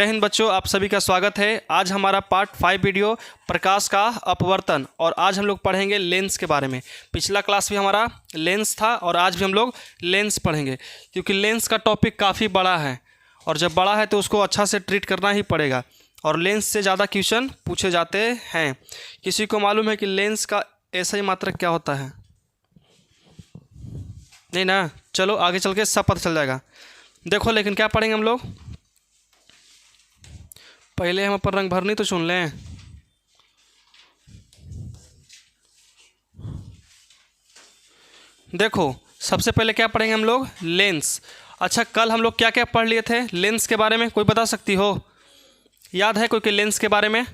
जय हिंद बच्चों, आप सभी का स्वागत है। आज हमारा पार्ट 5 वीडियो प्रकाश का अपवर्तन और आज हम लोग पढ़ेंगे लेंस के बारे में। पिछला क्लास भी हमारा लेंस था और आज भी हम लोग लेंस पढ़ेंगे क्योंकि लेंस का टॉपिक काफ़ी बड़ा है और जब बड़ा है तो उसको अच्छा से ट्रीट करना ही पड़ेगा और लेंस से ज़्यादा क्वेश्चन पूछे जाते हैं। किसी को मालूम है कि लेंस का SI मात्रक क्या होता है? नहीं ना, चलो आगे चल के सब पता चल जाएगा। देखो लेकिन क्या पढ़ेंगे हम लोग, पहले हम अपन रंग भरनी तो चुन लें। देखो सबसे पहले क्या पढ़ेंगे हम लोग, लेंस। अच्छा, कल हम लोग क्या क्या पढ़ लिए थे लेंस के बारे में, कोई बता सकती हो? याद है कोई के लेंस के बारे में?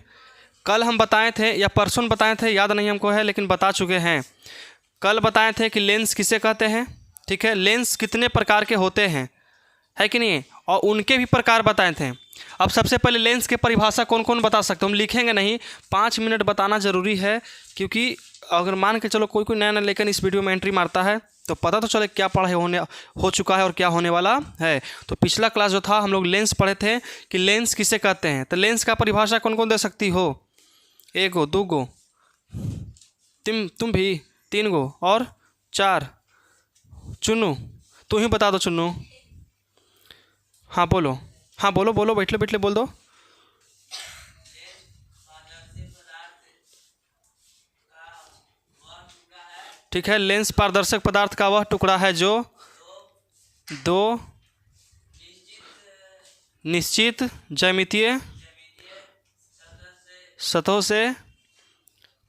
कल हम बताए थे या परसों बताए थे, याद नहीं हमको है, लेकिन बता चुके हैं। कल बताए थे कि लेंस किसे कहते हैं, ठीक है। लेंस कितने प्रकार के होते हैं, है कि नहीं, और उनके भी प्रकार बताए थे। अब सबसे पहले लेंस की परिभाषा कौन कौन बता सकते हो? हम लिखेंगे नहीं, 5 मिनट बताना ज़रूरी है क्योंकि अगर मान के चलो कोई नया लेकिन इस वीडियो में एंट्री मारता है तो पता तो चले क्या पढ़ाई हो चुका है और क्या होने वाला है। तो पिछला क्लास जो था हम लोग लेंस पढ़े थे कि लेंस किसे कहते हैं। तो लेंस का परिभाषा कौन कौन दे सकती हो? 1 गो, 2 गो, तुम भी 3 गो और 4। चुन्नू तू ही बता दो। चुन्नू हाँ बोलो, हाँ बोलो बोलो, बैठले बैठले बोल दो। ठीक है, लेंस पारदर्शक पदार्थ का वह टुकड़ा है जो 2 निश्चित ज्यामितीय सतहों से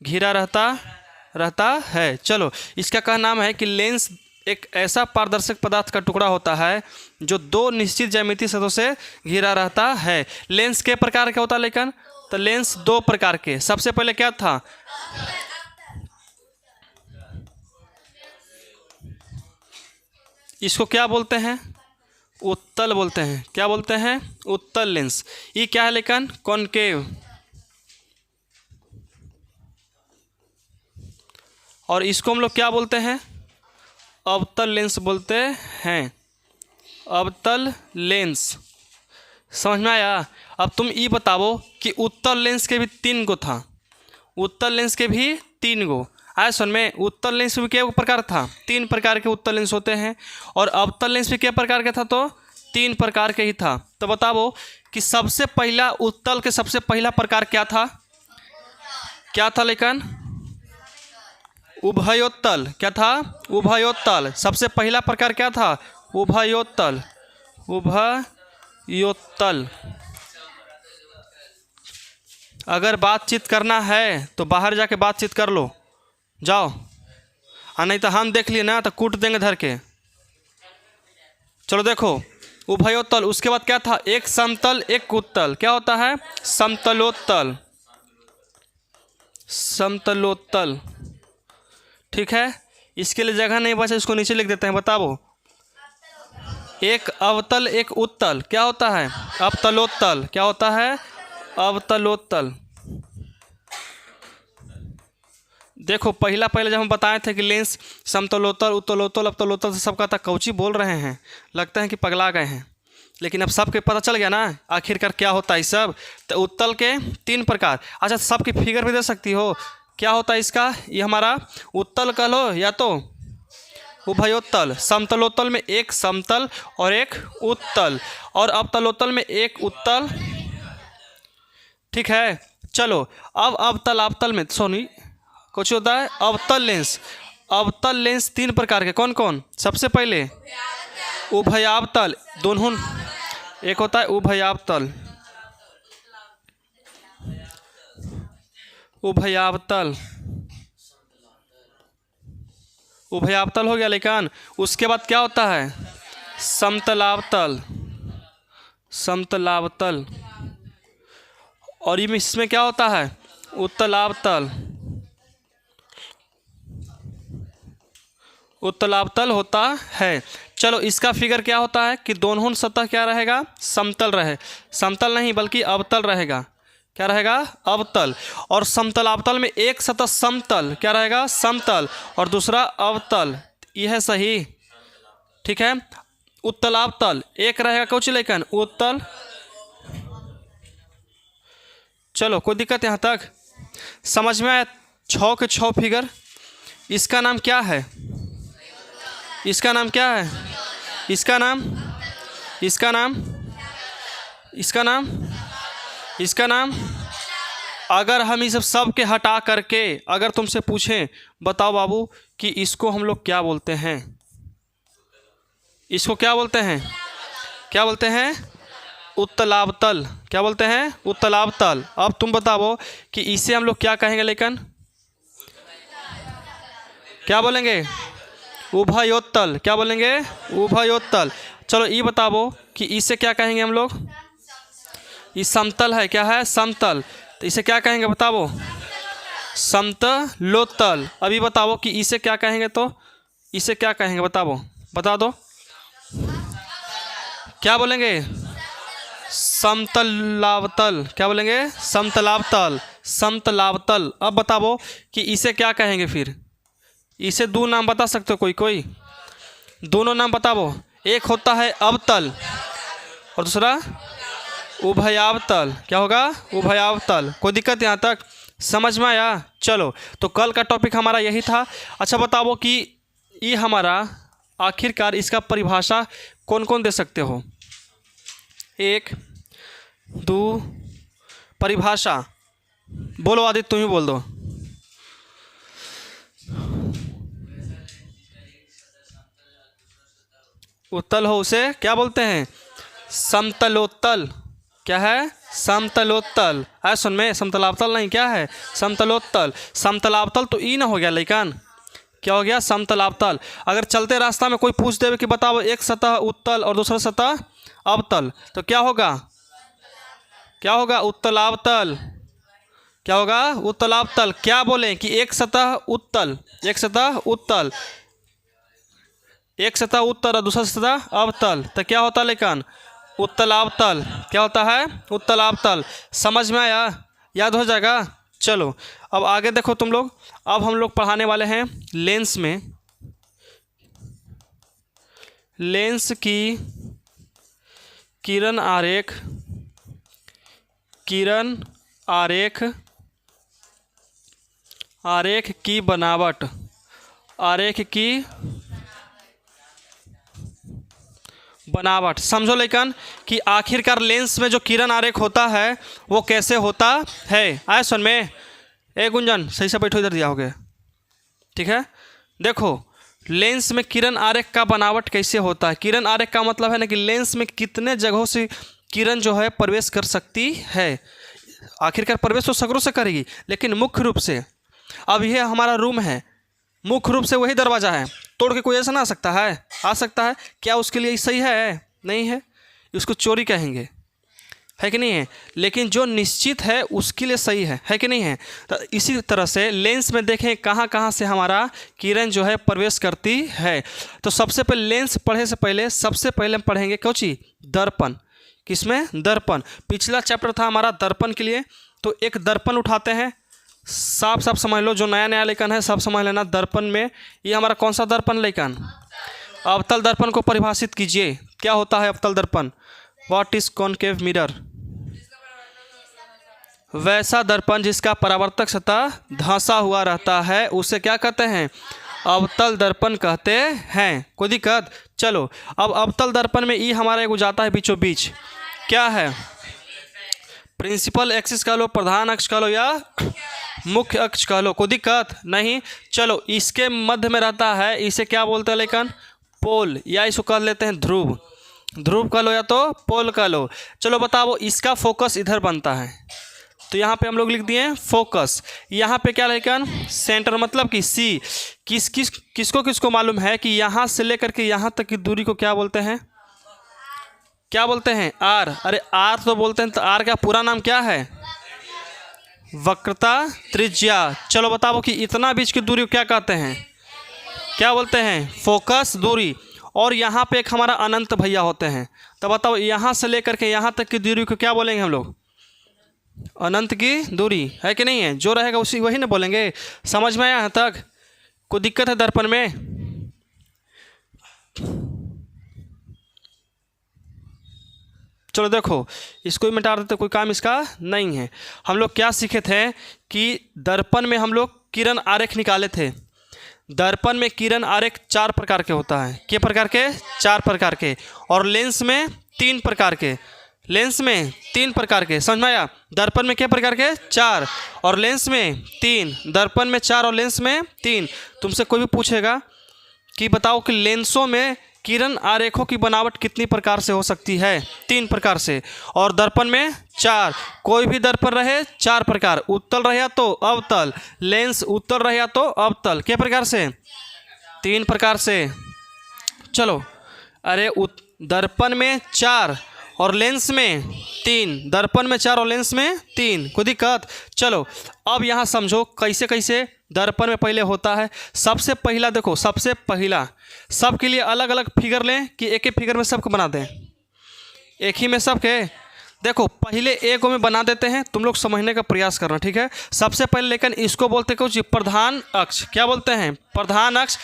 घिरा रहता है। चलो, इसका क्या नाम है कि लेंस एक ऐसा पारदर्शक पदार्थ का टुकड़ा होता है जो 2 निश्चित ज्यामितीय सतहों से घिरा रहता है। लेंस के प्रकार क्या होता है लेकिन? तो लेंस 2 प्रकार के। सबसे पहले क्या था? इसको क्या बोलते हैं? उत्तल बोलते हैं। क्या बोलते हैं? उत्तल लेंस। ये क्या है लेकिन? कॉनकेव। और इसको हम लोग क्या बोलते हैं? अवतल लेंस बोलते हैं। अवतल लेंस, समझ में आया? अब तुम ये बताओ कि उत्तल लेंस के भी 3 गो था। उत्तल लेंस के भी 3 गो आए सुन में। उत्तल लेंस भी क्या प्रकार था? 3 प्रकार के उत्तल लेंस होते हैं। और अवतल लेंस भी क्या प्रकार का था? तो 3 प्रकार के ही था। तो बताओ कि सबसे पहला उत्तल के सबसे पहला प्रकार क्या था? क्या था लेकिन? उभयोत्तल। क्या था? उभयोत्तल। सबसे पहला प्रकार क्या था? उभयोत्तल। उभयोत्तल। अगर बातचीत करना है तो बाहर जाके बातचीत कर लो, जाओ। नहीं तो हम देख लिए ना तो कूट देंगे धर के। चलो देखो, उभयोत्तल। उसके बाद क्या था? एक समतल एक उत्तल। क्या होता है? समतलोत्तल। समतलोत्तल, ठीक है। इसके लिए जगह नहीं बचा, इसको नीचे लिख देते हैं। बताओ, एक अवतल एक उत्तल। क्या होता है? अवतलोत्तल। क्या होता है? अवतलोत्तल। देखो पहले जब हम बताए थे कि लेंस समतलोत्तल उत्तलोत्तल अवतलोत्तल से सबका था, कौची बोल रहे हैं, लगता है कि पगला गए हैं। लेकिन अब सबके पता चल गया ना आखिरकार क्या होता है सब। तो उत्तल के 3 प्रकार। अच्छा, सबकी फिगर भी दे सकती हो? क्या होता है इसका? ये हमारा उत्तल कह लो या तो उभयोत्तल। समतलोत्तल में एक समतल और एक उत्तल, और अवतलोत्तल में एक उत्तल, ठीक है। चलो, अब अवतल में सोनी कुछ होता है अवतल लेंस। अवतल लेंस 3 प्रकार के। कौन कौन? सबसे पहले उभयावतल। दोनों, एक होता है उभयावतल। उभयावतल, उभयावतल हो गया लेकिन। उसके बाद क्या होता है? समतलावतल। समतलावतल। और ये इसमें क्या होता है? उत्तलावतल। उत्तलावतल होता है। चलो, इसका फिगर क्या होता है कि दोनों सतह क्या रहेगा? समतल रहे। समतल नहीं बल्कि अवतल रहेगा। क्या रहेगा? अवतल। और समतलावतल में एक सतह समतल क्या रहेगा? समतल, और दूसरा अवतल। यह है सही, ठीक है। उत्तलावतल एक रहेगा, कौची लेकिन? उत्तल चलो कोई दिक्कत यहाँ तक? समझ में आया? 6 के 6 फिगर। इसका नाम क्या है? इसका नाम क्या है? इसका नाम, इसका नाम, इसका नाम, इसका नाम। अगर हम इस सब के हटा करके अगर तुमसे पूछें, बताओ बाबू कि इसको हम लोग क्या बोलते हैं? इसको क्या बोलते हैं? क्या बोलते हैं? उत्तलावतल। क्या बोलते हैं? उत्तलावतल। अब तुम बताओ कि इसे हम लोग क्या कहेंगे? लेकिन क्या बोलेंगे? उभयोत्तल। क्या बोलेंगे? उभयोत्तल। चलो ये बताओ कि इसे क्या कहेंगे हम लोग? ये समतल है। क्या है? समतल। तो इसे क्या कहेंगे बताओ? समतलोत्तल। अभी बताओ कि इसे क्या कहेंगे? तो इसे क्या कहेंगे बताओ? बता दो। क्या बोलेंगे? समतलावतल। क्या बोलेंगे? समतलावतल। समतलावतल। अब बताओ कि इसे क्या कहेंगे फिर? इसे दो नाम बता सकते हो? कोई कोई दोनों नाम बताओ। एक होता है अवतल और दूसरा उभयावतल। क्या होगा? उभयावतल। कोई दिक्कत यहाँ तक? समझ में आया? चलो तो कल का टॉपिक हमारा यही था। अच्छा बताओ कि ये हमारा आखिरकार इसका परिभाषा कौन कौन दे सकते हो? 1 2 परिभाषा बोलो। आदित्य तुम ही बोल दो। उत्तल हो उसे क्या बोलते हैं? समतलोत्तल। क्या है? समतलोत्तल। है सुन में, समतलावतल नहीं। क्या है? समतलोत्तल। समतलावतल तो ई ना हो गया लेकिन क्या हो गया? समतलावतल। अगर चलते रास्ता में कोई पूछ देवे कि बताओ एक सतह उत्तल और दूसरा सतह अवतल, तो क्या होगा? क्या होगा? उत्तलावतल। क्या होगा? उत्तलावतल। क्या बोलें कि एक सतह उत्तल, एक सतह उत्तल, एक सतह उत्तल और दूसरा सतह अवतल, तो क्या होता है लेकिन? उत्तलावतल। क्या होता है? उत्तलावतल। समझ में आया? याद हो जाएगा? चलो अब आगे देखो तुम लोग। अब हम लोग पढ़ाने वाले हैं लेंस में, लेंस की किरण आरेख, किरण आरेख, आरेख की बनावट, आरेख की बनावट। समझो लेकिन कि आखिरकार लेंस में जो किरण आरेख होता है वो कैसे होता है। आए सुन में? ए गुंजन सही से बैठो, इधर दिया हो गया। ठीक है, देखो लेंस में किरण आरेख का बनावट कैसे होता है। किरण आरेख का मतलब है ना कि लेंस में कितने जगहों से किरण जो है प्रवेश कर सकती है। आखिरकार प्रवेश तो सगरों से करेगी, लेकिन मुख्य रूप से अब यह हमारा रूम है, मुख्य रूप से वही दरवाज़ा है। तोड़ के कोई ऐसा ना आ सकता है? आ सकता है। क्या उसके लिए सही है? नहीं है, उसको चोरी कहेंगे, है कि नहीं है? लेकिन जो निश्चित है उसके लिए सही है कि नहीं है? तो इसी तरह से लेंस में देखें कहाँ कहाँ से हमारा किरण जो है प्रवेश करती है। तो सबसे पहले लेंस पढ़े से पहले सबसे पहले हम पढ़ेंगे क्या चीज़? दर्पण। किसमें? दर्पण। पिछला चैप्टर था हमारा दर्पण के लिए। तो एक दर्पण उठाते हैं, साफ साफ समझ लो, जो नया नया लेखन है सब समझ लेना। दर्पण में ये हमारा कौन सा दर्पण लेखन? अवतल दर्पण को परिभाषित कीजिए। क्या होता है अवतल दर्पण? What is concave mirror? वैसा दर्पण जिसका परावर्तक सतह धंसा हुआ रहता है उसे क्या कहते हैं? अवतल दर्पण कहते हैं। कोई दिक्कत? चलो अब अवतल दर्पण में ये हमारा एक जाता है बीचों बीच। क्या है? प्रिंसिपल एक्सिस कह लो, प्रधान अक्ष कह लो, या मुख्य अक्ष कह लो। कोई दिक्कत नहीं। चलो इसके मध्य में रहता है, इसे क्या बोलते हैं लेकिन? पोल, या इसको कह लेते हैं ध्रुव। ध्रुव कह लो या तो पोल कह लो। चलो बताओ इसका फोकस इधर बनता है, तो यहाँ पे हम लोग लिख दिए फोकस। यहाँ पे क्या लेकिन? सेंटर, मतलब कि सी। किसको मालूम है कि यहाँ से लेकर के यहाँ तक की दूरी को क्या बोलते हैं? क्या बोलते हैं? आर। अरे आर तो बोलते हैं, तो आर का पूरा नाम क्या है? वक्रता त्रिज्या। चलो बताओ कि इतना बीच की दूरी को क्या कहते हैं? क्या बोलते हैं? फोकस दूरी। और यहाँ पे एक हमारा अनंत भैया होते हैं, तो बताओ यहाँ से लेकर के यहाँ तक की दूरी को क्या बोलेंगे हम लोग? अनंत की दूरी, है कि नहीं है? जो रहेगा उसी वही ना बोलेंगे। समझ में आया यहाँ तक? कोई दिक्कत है दर्पण में? चलो देखो, इसको भी मिटा देते, कोई काम इसका नहीं है। हम लोग क्या सीखे थे कि दर्पण में हम लोग किरण आरेख निकाले थे। दर्पण में किरण आरेख 4 प्रकार के होता है। कितने प्रकार के? 4 प्रकार के। और लेंस में 3 प्रकार के। लेंस में 3 प्रकार के, समझ में आया? दर्पण में क्या प्रकार के? 4 और लेंस में 3। दर्पण में 4 और लेंस में 3। तुमसे कोई भी पूछेगा कि बताओ कि लेंसों में किरण आरेखों की बनावट कितनी प्रकार से हो सकती है? 3 प्रकार से। और दर्पण में 4। कोई भी दर्पण रहे 4 प्रकार, उत्तल रहे तो अवतल, लेंस उत्तल रहे तो अवतल। कितने प्रकार से? 3 प्रकार से। चलो, अरे दर्पण में 4 और लेंस में 3। दर्पण में 4 और लेंस में 3। कोई दिक्कत? चलो अब यहाँ समझो कैसे कैसे दर्पण में पहले होता है। सबसे पहला देखो, सबसे पहला सबके लिए अलग अलग फिगर लें कि एक एक फिगर में सबको बना दें? एक ही में सबके। देखो पहले एक में बना देते हैं, तुम लोग समझने का प्रयास करना, ठीक है? सबसे पहले लेकिन इसको बोलते कुछ प्रधान अक्ष। क्या बोलते हैं? प्रधान अक्ष।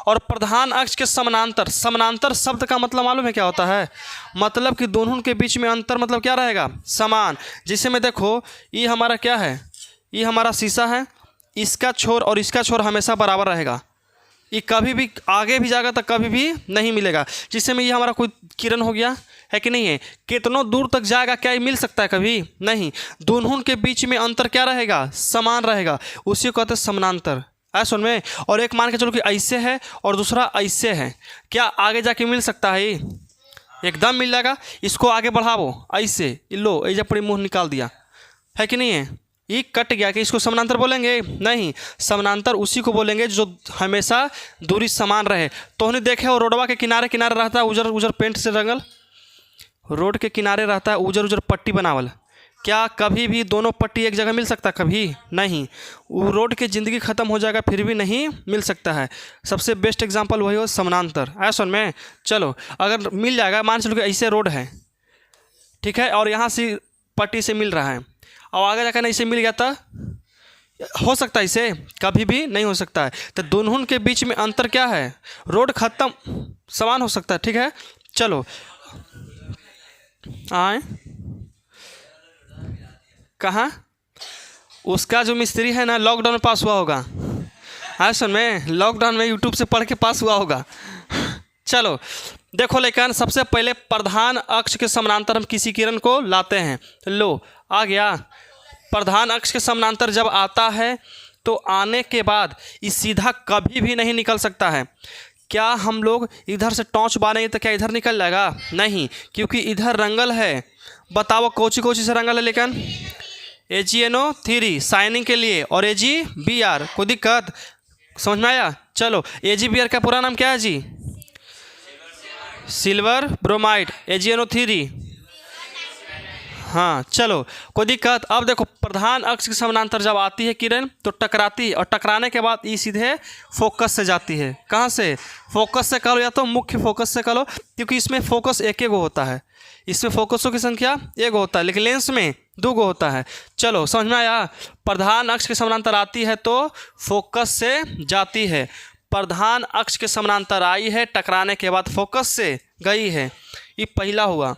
और प्रधान अक्ष के समानांतर। समानांतर शब्द का मतलब मालूम है क्या होता है? मतलब कि दोनों के बीच में अंतर मतलब क्या रहेगा? समान। जिसे में देखो, ये हमारा क्या है? ये हमारा शीशा है, इसका छोर और इसका छोर हमेशा बराबर रहेगा। ये कभी भी आगे भी जाएगा तो कभी भी नहीं मिलेगा। जिससे में ये हमारा कोई किरण हो गया, है कि नहीं है? कितनों दूर तक जाएगा, क्या ये मिल सकता है? कभी नहीं। दोनों के बीच में अंतर क्या रहेगा? समान रहेगा। उसी को कहते हैं समानांतर। है सुन में? और एक मान के चलो कि ऐसे है और दूसरा ऐसे है, क्या आगे जाके मिल सकता है? एकदम मिल जाएगा। इसको आगे बढ़ाओ ऐसे, लो ऐसे पूरी मुँह निकाल दिया, है कि नहीं है? ये कट गया, कि इसको समानांतर बोलेंगे? नहीं, समानांतर उसी को बोलेंगे जो हमेशा दूरी समान रहे। तो हमने देखे वो रोडवा के किनारे किनारे रहता है उजर उजर पेंट से रंगल, रोड के किनारे रहता है उजर उजर पट्टी बनावल। क्या कभी भी दोनों पट्टी एक जगह मिल सकता? कभी नहीं। वो रोड की ज़िंदगी ख़त्म हो जाएगा फिर भी नहीं मिल सकता है। सबसे बेस्ट एग्जांपल वही हो समानांतर। है सुन में? चलो अगर मिल जाएगा, मान चलो कि ऐसे रोड है, ठीक है, और यहाँ से पट्टी से मिल रहा है, और आगे जाकर ऐसे मिल गया था, हो सकता है? इसे कभी भी नहीं हो सकता है। तो दोनों के बीच में अंतर क्या है? रोड ख़त्म, समान हो सकता है, ठीक है? चलो आए कहाँ? उसका जो मिस्त्री है ना, लॉकडाउन में पास हुआ होगा। हाँ सुन में, लॉकडाउन में यूट्यूब से पढ़ के पास हुआ होगा। चलो देखो, लेकिन सबसे पहले प्रधान अक्ष के समानांतर हम किसी किरण को लाते हैं। लो आ गया। प्रधान अक्ष के समानांतर जब आता है तो आने के बाद ये सीधा कभी भी नहीं निकल सकता है। क्या हम लोग इधर से टॉर्च बारेंगे तो क्या इधर निकल जाएगा? नहीं, क्योंकि इधर रंगल है। बताओ कोची से रंगल है? लेकिन AgNO3 शाइनिंग के लिए और AgBr। कोई दिक्कत? समझ में आया? चलो AgBr का पूरा नाम क्या है जी? Silver bromide. AgNO3। हाँ चलो कोई दिक्कत? अब देखो, प्रधान अक्ष के समानांतर जब आती है किरण तो टकराती है, और टकराने के बाद ये सीधे फोकस से जाती है। कहाँ से? फोकस से करो या तो मुख्य फोकस से करो, क्योंकि इसमें फोकस एक गो होता है। इसमें फोकसों की संख्या एक होता है, लेकिन लेंस में 2 गो होता है। चलो समझ में आया? प्रधान अक्ष के समानांतर आती है तो फोकस से जाती है। प्रधान अक्ष के समानांतर आई है, टकराने के बाद फोकस से गई है। ये पहला हुआ।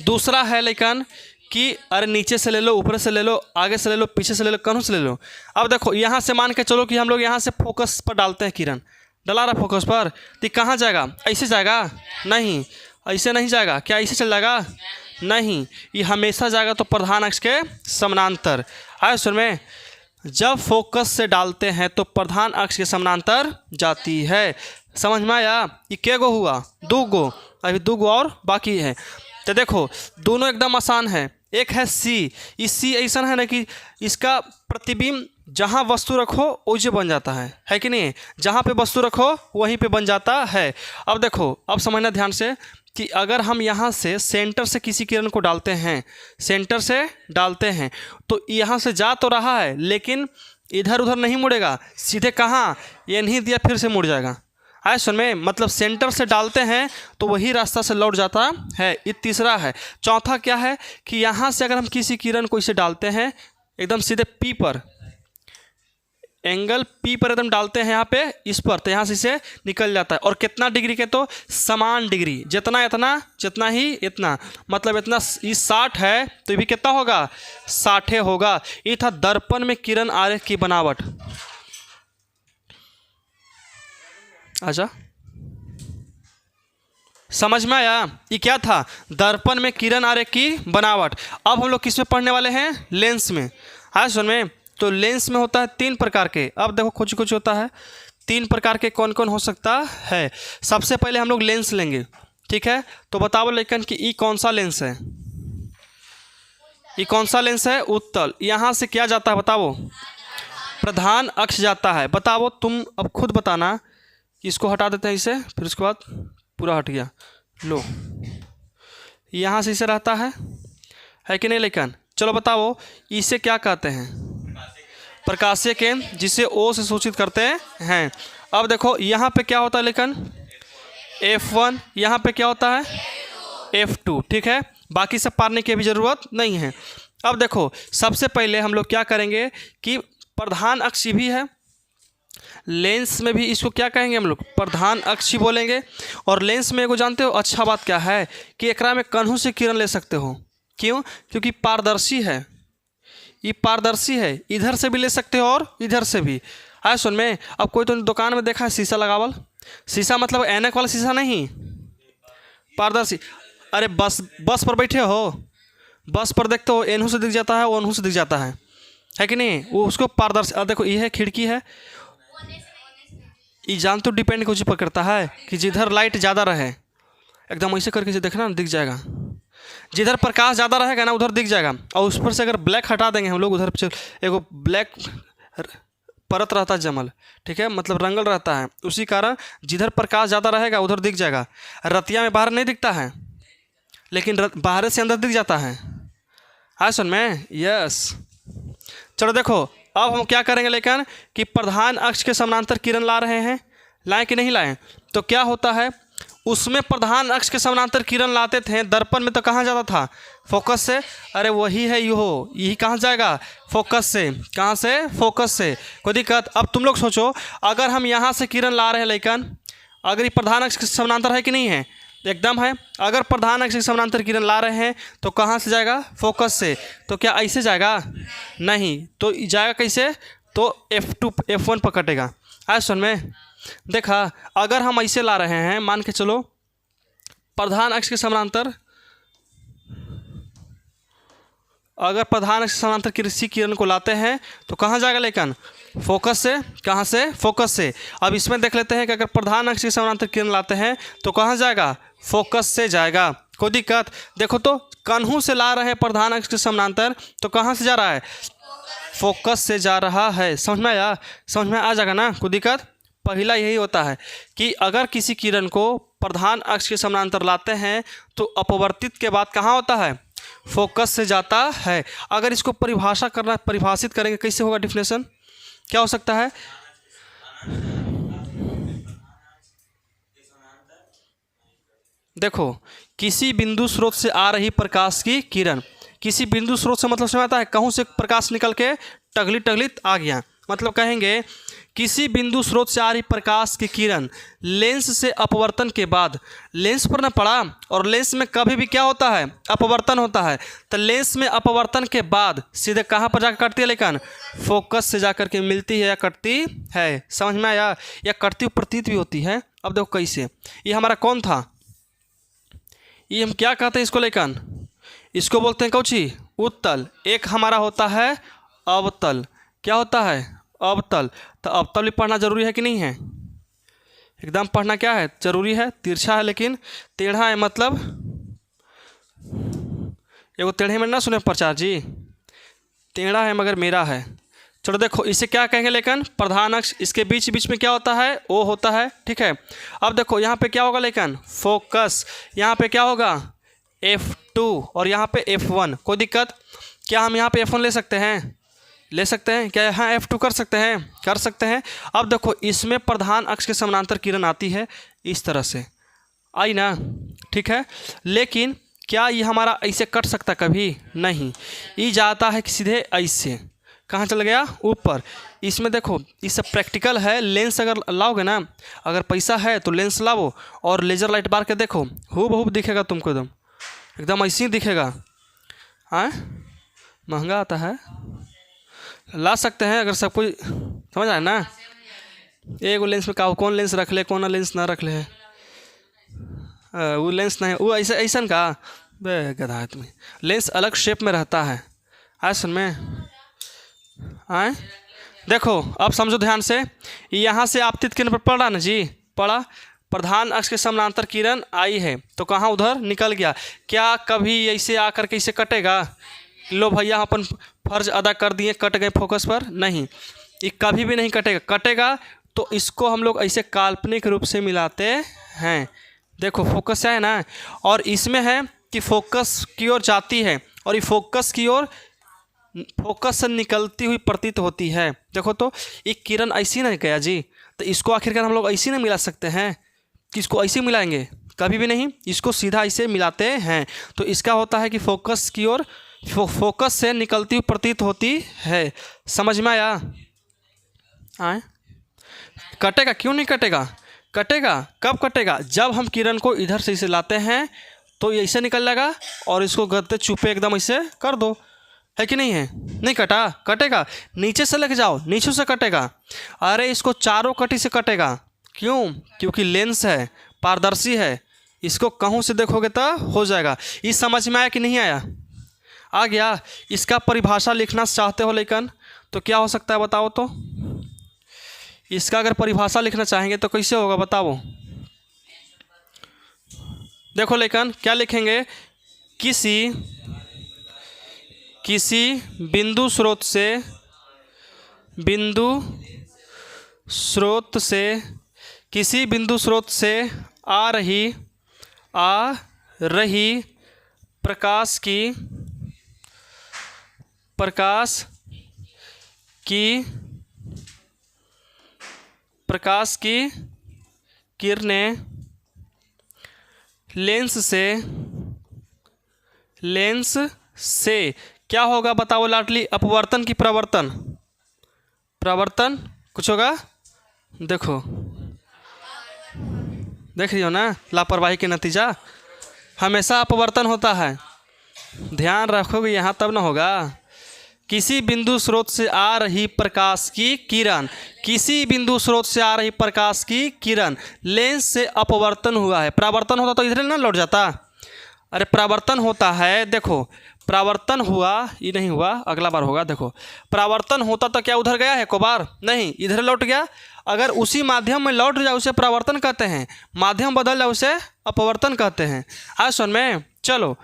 दूसरा है लेकिन कि अरे नीचे से ले लो, ऊपर से ले लो, आगे से ले लो, पीछे से ले लो, कहीं से ले लो। अब देखो यहाँ से मान के चलो कि हम लोग यहाँ से फोकस पर डालते हैं किरण, डला रहा फोकस पर, तो कहाँ जाएगा? ऐसे जाएगा? नहीं, ऐसे नहीं जाएगा। क्या ऐसे चल जाएगा? नहीं, ये हमेशा जाएगा तो प्रधान अक्ष के समानांतर। आए सुन में? जब फोकस से डालते हैं तो प्रधान अक्ष के समानांतर जाती है। समझ में आया? ये क्या गो हुआ? 2 गो। अभी 2 गो और बाकी है। तो देखो दोनों एकदम आसान है। एक है सी। इस सी ऐसा है ना कि इसका प्रतिबिंब जहाँ वस्तु रखो वही बन जाता है कि नहीं? जहाँ पे वस्तु रखो वहीं पे बन जाता है। अब देखो, अब समझना ध्यान से कि अगर हम यहाँ से सेंटर से किसी किरण को डालते हैं, सेंटर से डालते हैं, तो यहाँ से जा तो रहा है लेकिन इधर उधर नहीं मुड़ेगा, सीधे कहाँ? ये नहीं दिया फिर से मुड़ जाएगा। आए सुन में? मतलब सेंटर से डालते हैं तो वही रास्ता से लौट जाता है। ये तीसरा है। चौथा क्या है कि यहाँ से अगर हम किसी किरण को इसे डालते हैं एकदम सीधे पी पर, एंगल पी पर एकदम डालते हैं यहाँ पे इस पर, तो यहाँ से इसे निकल जाता है। और कितना डिग्री के, तो समान डिग्री, जितना इतना जितना ही इतना, मतलब इतना ये 60 है तो ये भी कितना होगा, 60 होगा। ये था दर्पण में किरण आरेख की बनावट। अच्छा, समझ में आया? ये क्या था, दर्पण में किरण आरेख की बनावट। अब हम लोग किस में पढ़ने वाले हैं, लेंस में। हाँ सुन में, तो लेंस में होता है 3 प्रकार के। अब देखो कुछ कुछ होता है 3 प्रकार के, कौन कौन हो सकता है। सबसे पहले हम लोग लेंस लेंगे, ठीक है। तो बताओ लेकिन कि ये कौन सा लेंस है, ये कौन सा लेंस है, उत्तल। यहाँ से क्या जाता है बताओ, प्रधान अक्ष जाता है। बताओ तुम अब खुद बताना, इसको हटा देते हैं इसे, फिर उसके बाद पूरा हट गया, लो यहाँ से इसे रहता है कि नहीं। लेकिन चलो बताओ इसे क्या कहते हैं, प्रकाशीय केंद्र, जिसे ओ से सूचित करते हैं। अब देखो यहाँ पे क्या होता है, लेकिन F1, यहाँ पे क्या होता है F2, ठीक है। बाकी सब पारने की भी ज़रूरत नहीं है। अब देखो सबसे पहले हम लोग क्या करेंगे कि प्रधान अक्ष भी है, लेंस में भी इसको क्या कहेंगे हम लोग, प्रधान अक्ष ही बोलेंगे। और लेंस में एगो जानते हो अच्छा बात क्या है कि एकरा में कन्हू से किरण ले सकते हो। क्यों, क्योंकि पारदर्शी है, ये पारदर्शी है, इधर से भी ले सकते हो और इधर से भी। आए सुन में, अब कोई तो दुकान में देखा है शीशा लगावल, शीशा मतलब ऐनक वाला शीशा नहीं, पारदर्शी। अरे बस पर बैठे हो, बस पर देखते हो एनहू से दिख जाता है, ओनहू से दिख जाता है कि नहीं, वो उसको पारदर्शी। अब देखो ये है खिड़की है, ये जान तो डिपेंड कुछ पर करता है कि जिधर लाइट ज़्यादा रहे, एकदम ऐसे करके जो देखना दिख जाएगा, जिधर प्रकाश ज़्यादा रहेगा ना उधर दिख जाएगा। और उस पर से अगर ब्लैक हटा देंगे हम लोग, उधर एगो ब्लैक परत रहता है जमल, ठीक है, मतलब रंगल रहता है, उसी कारण जिधर प्रकाश ज़्यादा रहेगा उधर दिख जाएगा। रतिया में बाहर नहीं दिखता है, लेकिन बाहर से अंदर दिख जाता है। हाँ सुन में, यस। चलो देखो अब हम क्या करेंगे लेकिन कि प्रधान अक्ष के समानांतर किरण ला रहे हैं, लाएं कि नहीं लाएं। तो क्या होता है, उसमें प्रधान अक्ष के समानांतर किरण लाते थे, दर्पण में तो कहाँ जाता था, फोकस से। अरे वही है यही कहाँ जाएगा, फोकस से। कहाँ से, फोकस से, कोई दिक्कत। अब तुम लोग सोचो अगर हम यहाँ से किरण ला रहे हैं लेकिन अगर ये प्रधान अक्ष के समानांतर है कि नहीं है, एकदम है। अगर प्रधान अक्ष के समानांतर किरण ला रहे हैं तो कहाँ से जाएगा, फोकस से। तो क्या ऐसे जाएगा, नहीं, तो जाएगा कैसे, तो F2 F1 पर कटेगा। आज सुन में देखा, अगर हम ऐसे ला रहे हैं, मान के चलो प्रधान अक्ष के समानांतर, अगर प्रधान अक्ष के समानांतर किसी किरण को लाते हैं तो कहाँ जाएगा लेकिन, फोकस से। कहाँ से, फोकस से। अब इसमें देख लेते हैं कि अगर प्रधान अक्ष के समानांतर किरण लाते हैं तो कहाँ जाएगा, फोकस से जाएगा। कोई दिक्कत। देखो तो कन्हू से ला रहे हैं प्रधान अक्ष के समानांतर, तो कहाँ से जा रहा है, फोकस से जा रहा है। समझ में आया, समझ में आ जाएगा ना, कोई दिक्कत। पहला यही होता है कि अगर किसी किरण को प्रधान अक्ष के समानांतर लाते हैं तो अपवर्तित के बाद कहाँ होता है, फोकस से जाता है। अगर इसको परिभाषित करेंगे कैसे होगा, डिफिनेशन क्या हो सकता है, देखो किसी बिंदु स्रोत से आ रही प्रकाश की किरण, किसी बिंदु स्रोत से मतलब समझ आता है कहूँ से प्रकाश निकल के टगलित आ गया, मतलब कहेंगे किसी बिंदु स्रोत से आ रही प्रकाश की किरण लेंस से अपवर्तन के बाद, लेंस पर न पड़ा और लेंस में कभी भी क्या होता है, अपवर्तन होता है। तो लेंस में अपवर्तन के बाद सीधे कहाँ पर जाकर कटती है लेकिन, फोकस से जाकर के मिलती है या कटती है। समझ में आया, या कटती प्रतीत भी होती है। अब देखो कैसे, ये हमारा कौन था, ये हम क्या कहते हैं इसको लेकिन, इसको बोलते हैं कौची, उत्तल। एक हमारा होता है अवतल, क्या होता है, अवतल। तो अवतल भी पढ़ना जरूरी है कि नहीं है, एकदम पढ़ना क्या है, जरूरी है। तिरछा है लेकिन टेढ़ा है, मतलब एगो टेढ़े में ना सुने प्रचार जी, टेढ़ा है मगर मेरा है। चलो देखो इसे क्या कहेंगे लेकिन, प्रधान अक्ष, इसके बीच बीच में क्या होता है, ओ होता है, ठीक है। अब देखो यहाँ पे क्या होगा लेकिन, फोकस। यहाँ पे क्या होगा, F2 और यहाँ पे F1। कोई दिक्कत, क्या हम यहाँ पे F1 ले सकते हैं, ले सकते हैं क्या, यहाँ F2 कर सकते हैं, कर सकते हैं। अब देखो इसमें प्रधान अक्ष के समानांतर किरण आती है, इस तरह से आई ना, ठीक है। लेकिन क्या ये हमारा ऐसे कट सकता, कभी नहीं, ये जाता है सीधे ऐसे, कहाँ चल गया, ऊपर। इसमें देखो ये सब प्रैक्टिकल है। लेंस अगर लाओगे ना, अगर पैसा है तो लेंस लाओ और लेज़र लाइट मार के देखो, हूबहू दिखेगा तुमको, एकदम एकदम ऐसे ही दिखेगा। हाँ, महंगा आता है, ला सकते हैं अगर सब कोई समझ आए ना। एगो लेंस में का कौन लेंस रख ले, कौन लेंस ना रख ले है, वो लेंस नहीं, वो ऐसा ऐसा का बे गधा है तुम्हें। लेंस अलग शेप में रहता है, आए सुन में आए। देखो अब समझो ध्यान से, यहाँ से आपतित किरण पर पड़ा ना जी, पड़ा, प्रधान अक्ष के समानांतर किरण आई है तो कहाँ उधर निकल गया। क्या कभी ऐसे आकर के इसे कटेगा? लो भैया अपन फर्ज अदा कर दिए, कट गए फोकस पर, नहीं, ये कभी भी नहीं कटेगा। कटेगा तो इसको हम लोग ऐसे काल्पनिक रूप से मिलाते हैं। देखो फोकस है ना, और इसमें है कि फोकस की ओर जाती है और ये फोकस की ओर, फोकस से निकलती हुई प्रतीत होती है। देखो तो एक किरण ऐसी ना गया जी, तो इसको आखिरकार हम लोग ऐसी ना मिला सकते हैं कि इसको ऐसे मिलाएंगे, कभी भी नहीं, इसको सीधा ऐसे मिलाते हैं। तो इसका होता है कि फोकस की ओर, फोकस से निकलती हुई प्रतीत होती है। समझ में आया? आए, कटेगा क्यों नहीं कटेगा? कटेगा कब कटेगा? जब हम किरण को इधर से इसे लाते हैं तो ये ऐसे निकल जाएगा और इसको गद्दे चुपे एकदम ऐसे कर दो, है कि नहीं है? नहीं कटा, कटेगा। नीचे से लेके जाओ, नीचे से कटेगा। अरे इसको चारों कटी से कटेगा, क्यों? क्योंकि लेंस है, पारदर्शी है, इसको कहूँ से देखोगे तो हो जाएगा। ये समझ में आया कि नहीं आया? आ गया। इसका परिभाषा लिखना चाहते हो लेकिन तो क्या हो सकता है बताओ तो? इसका अगर परिभाषा लिखना चाहेंगे तो कैसे होगा बताओ? देखो लेकिन क्या लिखेंगे, किसी बिंदु स्रोत से किसी बिंदु स्रोत से आ रही प्रकाश की किरणें लेंस से क्या होगा बताओ लाडली? अपवर्तन की प्रवर्तन? प्रवर्तन कुछ होगा। देखो देख रही हो ना, लापरवाही के नतीजा हमेशा अपवर्तन होता है, ध्यान रखोगे यहाँ तब ना होगा। किसी बिंदु स्रोत से आ रही प्रकाश की किरण, किसी बिंदु स्रोत से आ रही प्रकाश की किरण लेंस से अपवर्तन हुआ है। परावर्तन होता तो इधर ना लौट जाता। अरे परावर्तन होता है, देखो परावर्तन हुआ, ये नहीं हुआ, अगला बार होगा। देखो परावर्तन होता तो क्या उधर गया है को बार? नहीं, इधर लौट गया। अगर उसी माध्यम में लौट जाए उसे परावर्तन कहते हैं, माध्यम बदल जाए उसे अपवर्तन कहते हैं। आज सुन में चलो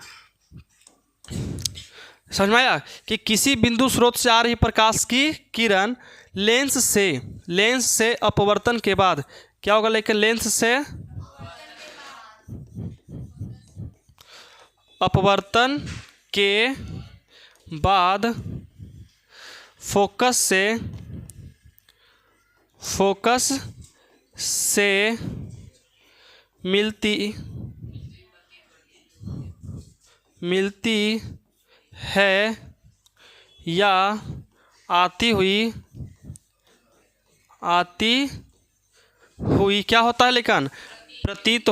समझ में आया कि किसी बिंदु स्रोत से आ रही प्रकाश की किरण लेंस से अपवर्तन के बाद क्या होगा? लेकिन लेंस से अपवर्तन के बाद फोकस से मिलती है या आती हुई क्या होता है? लेकिन प्रतीत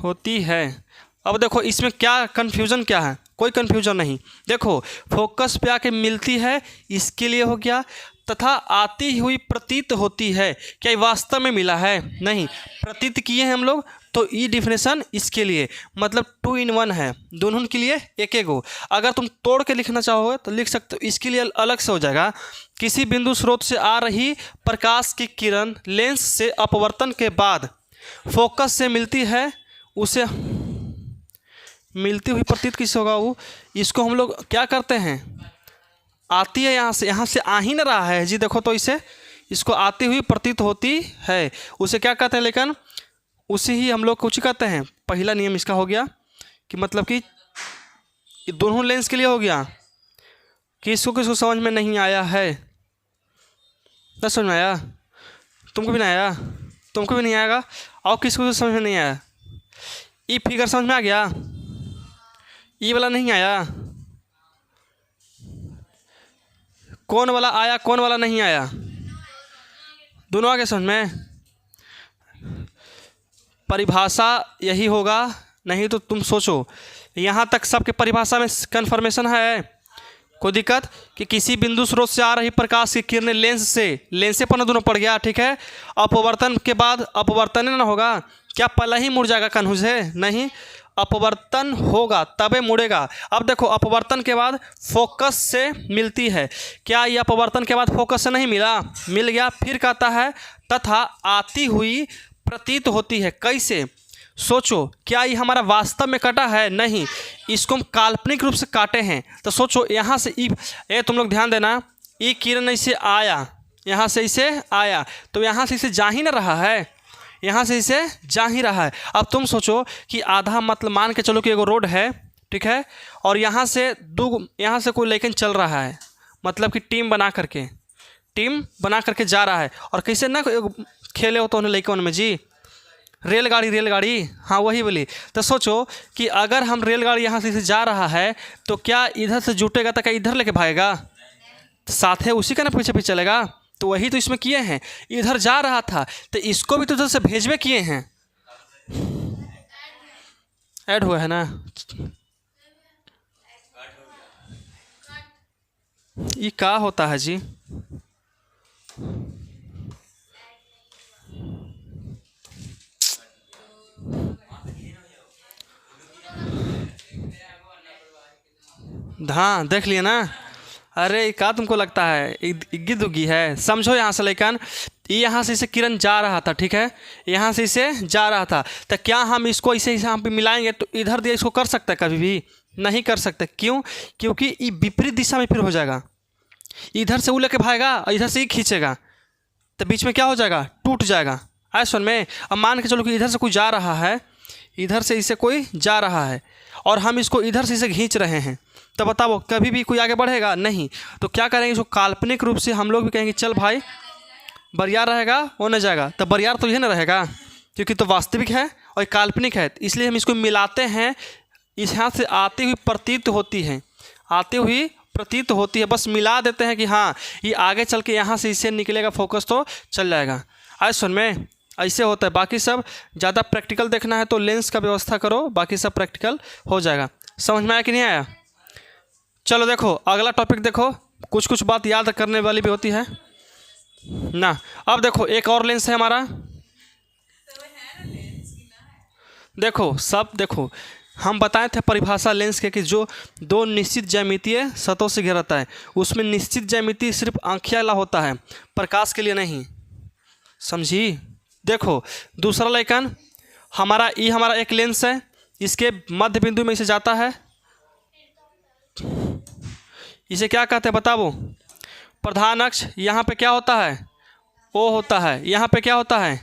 होती है। अब देखो इसमें क्या कन्फ्यूज़न क्या है? कोई कन्फ्यूज़न नहीं। देखो फोकस पे आके मिलती है इसके लिए हो गया, तथा आती हुई प्रतीत होती है। क्या ये वास्तव में मिला है? नहीं, प्रतीत किए हैं हम लोग, तो ई डिफिनेशन इसके लिए, मतलब 2 in 1 है, दोनों के लिए एक एक हो। अगर तुम तोड़ के लिखना चाहोगे तो लिख सकते हो, इसके लिए अलग से हो जाएगा। किसी बिंदु स्रोत से आ रही प्रकाश की किरण लेंस से अपवर्तन के बाद फोकस से मिलती है, उसे मिलती हुई प्रतीत किससे होगा? वो इसको हम लोग क्या करते हैं? आती है यहाँ से आ ही ना रहा है जी, देखो तो इसे, इसको आती हुई प्रतीत होती है, उसे क्या कहते हैं? लेकिन उसे ही हम लोग कुछ कहते हैं। पहला नियम इसका हो गया कि मतलब कि दोनों लेंस के लिए हो गया। किसको समझ में नहीं आया है? ना समझ में आया? तुमको भी नहीं आया? तुमको भी नहीं आएगा। और किसको समझ में नहीं आया? ये फिगर समझ में आ गया? ये वाला नहीं आया? कौन वाला आया कौन वाला नहीं आया, दोनों आगे समझ में। परिभाषा यही होगा, नहीं तो तुम सोचो यहाँ तक सबके परिभाषा में कन्फर्मेशन है। कोई दिक्कत कि किसी बिंदु स्रोत से आ रही प्रकाश की किरणें लेंस से पर दोनों पड़ गया, ठीक है। अपवर्तन के बाद अपवर्तन ना होगा, क्या पहले ही मुड़ जाएगा कन्हुज है, नहीं, अपवर्तन होगा तबे मुड़ेगा। अब देखो अपवर्तन के बाद फोकस से मिलती है, क्या ये अपवर्तन के बाद फोकस से नहीं मिला, मिल गया। फिर कहता है तथा आती हुई प्रतीत होती है, कैसे, सोचो क्या ये हमारा वास्तव में कटा है, नहीं, इसको हम काल्पनिक रूप से काटे हैं। तो सोचो यहाँ से ये तुम लोग ध्यान देना, ये किरण इसे आया, यहाँ से इसे आया, तो यहाँ से इसे जा ही ना रहा है, यहाँ से इसे जा ही रहा है। अब तुम सोचो कि आधा मतलब मान के चलो कि एगो रोड है, ठीक है, और यहाँ से कोई लेकिन चल रहा है, मतलब कि टीम बना करके जा रहा है। और कैसे ना खेले हो तो उन्हें लेकिन में जी रेलगाड़ी, हाँ वही बोली। तो सोचो कि अगर हम रेलगाड़ी यहाँ से जा रहा है तो क्या इधर से जुटेगा तो क्या इधर लेके भागेगा, तो साथ है उसी का ना पीछे पीछे चलेगा। तो वही तो इसमें किए हैं, इधर जा रहा था तो इसको भी तो इधर से भेजवे किए हैं, ऐड हुआ है ना। ये क्या होता है जी, हाँ देख लिए ना। अरे क्या तुमको लगता है इग्गी दुग्गी है, समझो यहाँ से लेकिन यहाँ से इसे किरण जा रहा था, ठीक है, यहाँ से इसे जा रहा था, तो क्या हम इसको इसे यहाँ पे मिलाएंगे तो इधर दिया इसको कर सकते हैं, कभी भी नहीं कर सकते। क्यों, क्योंकि ये विपरीत दिशा में फिर हो जाएगा, इधर से वो लेके भागेगा और इधर से ही खींचेगा, तो बीच में क्या हो जाएगा, टूट जाएगा। आए सुन में, अब मान के चलो कि इधर से कोई जा रहा है, इधर से इसे कोई जा रहा है और हम इसको इधर से इसे खींच रहे हैं, तो बताओ कभी भी कोई आगे बढ़ेगा नहीं। तो क्या करेंगे, इसको काल्पनिक रूप से हम लोग भी कहेंगे चल भाई बरियार रहेगा वो न जाएगा, तो बरियार तो यह ना रहेगा, क्योंकि तो वास्तविक है और काल्पनिक है, इसलिए हम इसको मिलाते हैं। इस यहाँ से आती हुई प्रतीत होती है, बस मिला देते हैं कि हाँ ये आगे चल के यहाँ से इससे निकलेगा फोकस तो चल जाएगा। आज सुन में ऐसे होता है। बाकी सब ज़्यादा प्रैक्टिकल देखना है तो लेंस का व्यवस्था करो, बाकी सब प्रैक्टिकल हो जाएगा। समझ में आया कि नहीं आया? चलो देखो अगला टॉपिक देखो, कुछ बात याद करने वाली भी होती है ना। अब देखो एक और लेंस है हमारा, देखो हम बताए थे परिभाषा लेंस के कि जो दो निश्चित ज्यामितीय सतहों से घिरता है, उसमें निश्चित ज्यामिति सिर्फ आँखिया ला होता है, प्रकाश के लिए नहीं, समझी। देखो दूसरा लेकिन हमारा एक लेंस है, इसके मध्य बिंदु में इसे जाता है, इसे क्या कहते हैं बताओ, प्रधान अक्ष। यहाँ पे क्या होता है, O होता है, यहाँ पे क्या होता है,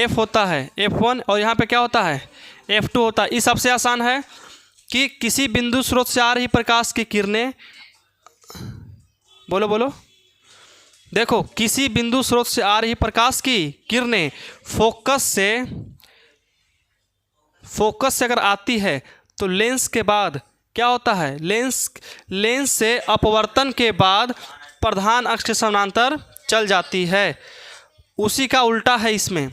F होता है, F1, और यहाँ पे क्या होता है, F2 होता है। इस सबसे आसान है कि किसी बिंदु स्रोत से आ रही प्रकाश की किरणें, बोलो, देखो किसी बिंदु स्रोत से आ रही प्रकाश की किरणें फोकस से अगर आती है तो लेंस के बाद क्या होता है, लेंस से अपवर्तन के बाद प्रधान अक्ष के समानांतर चल जाती है। उसी का उल्टा है इसमें,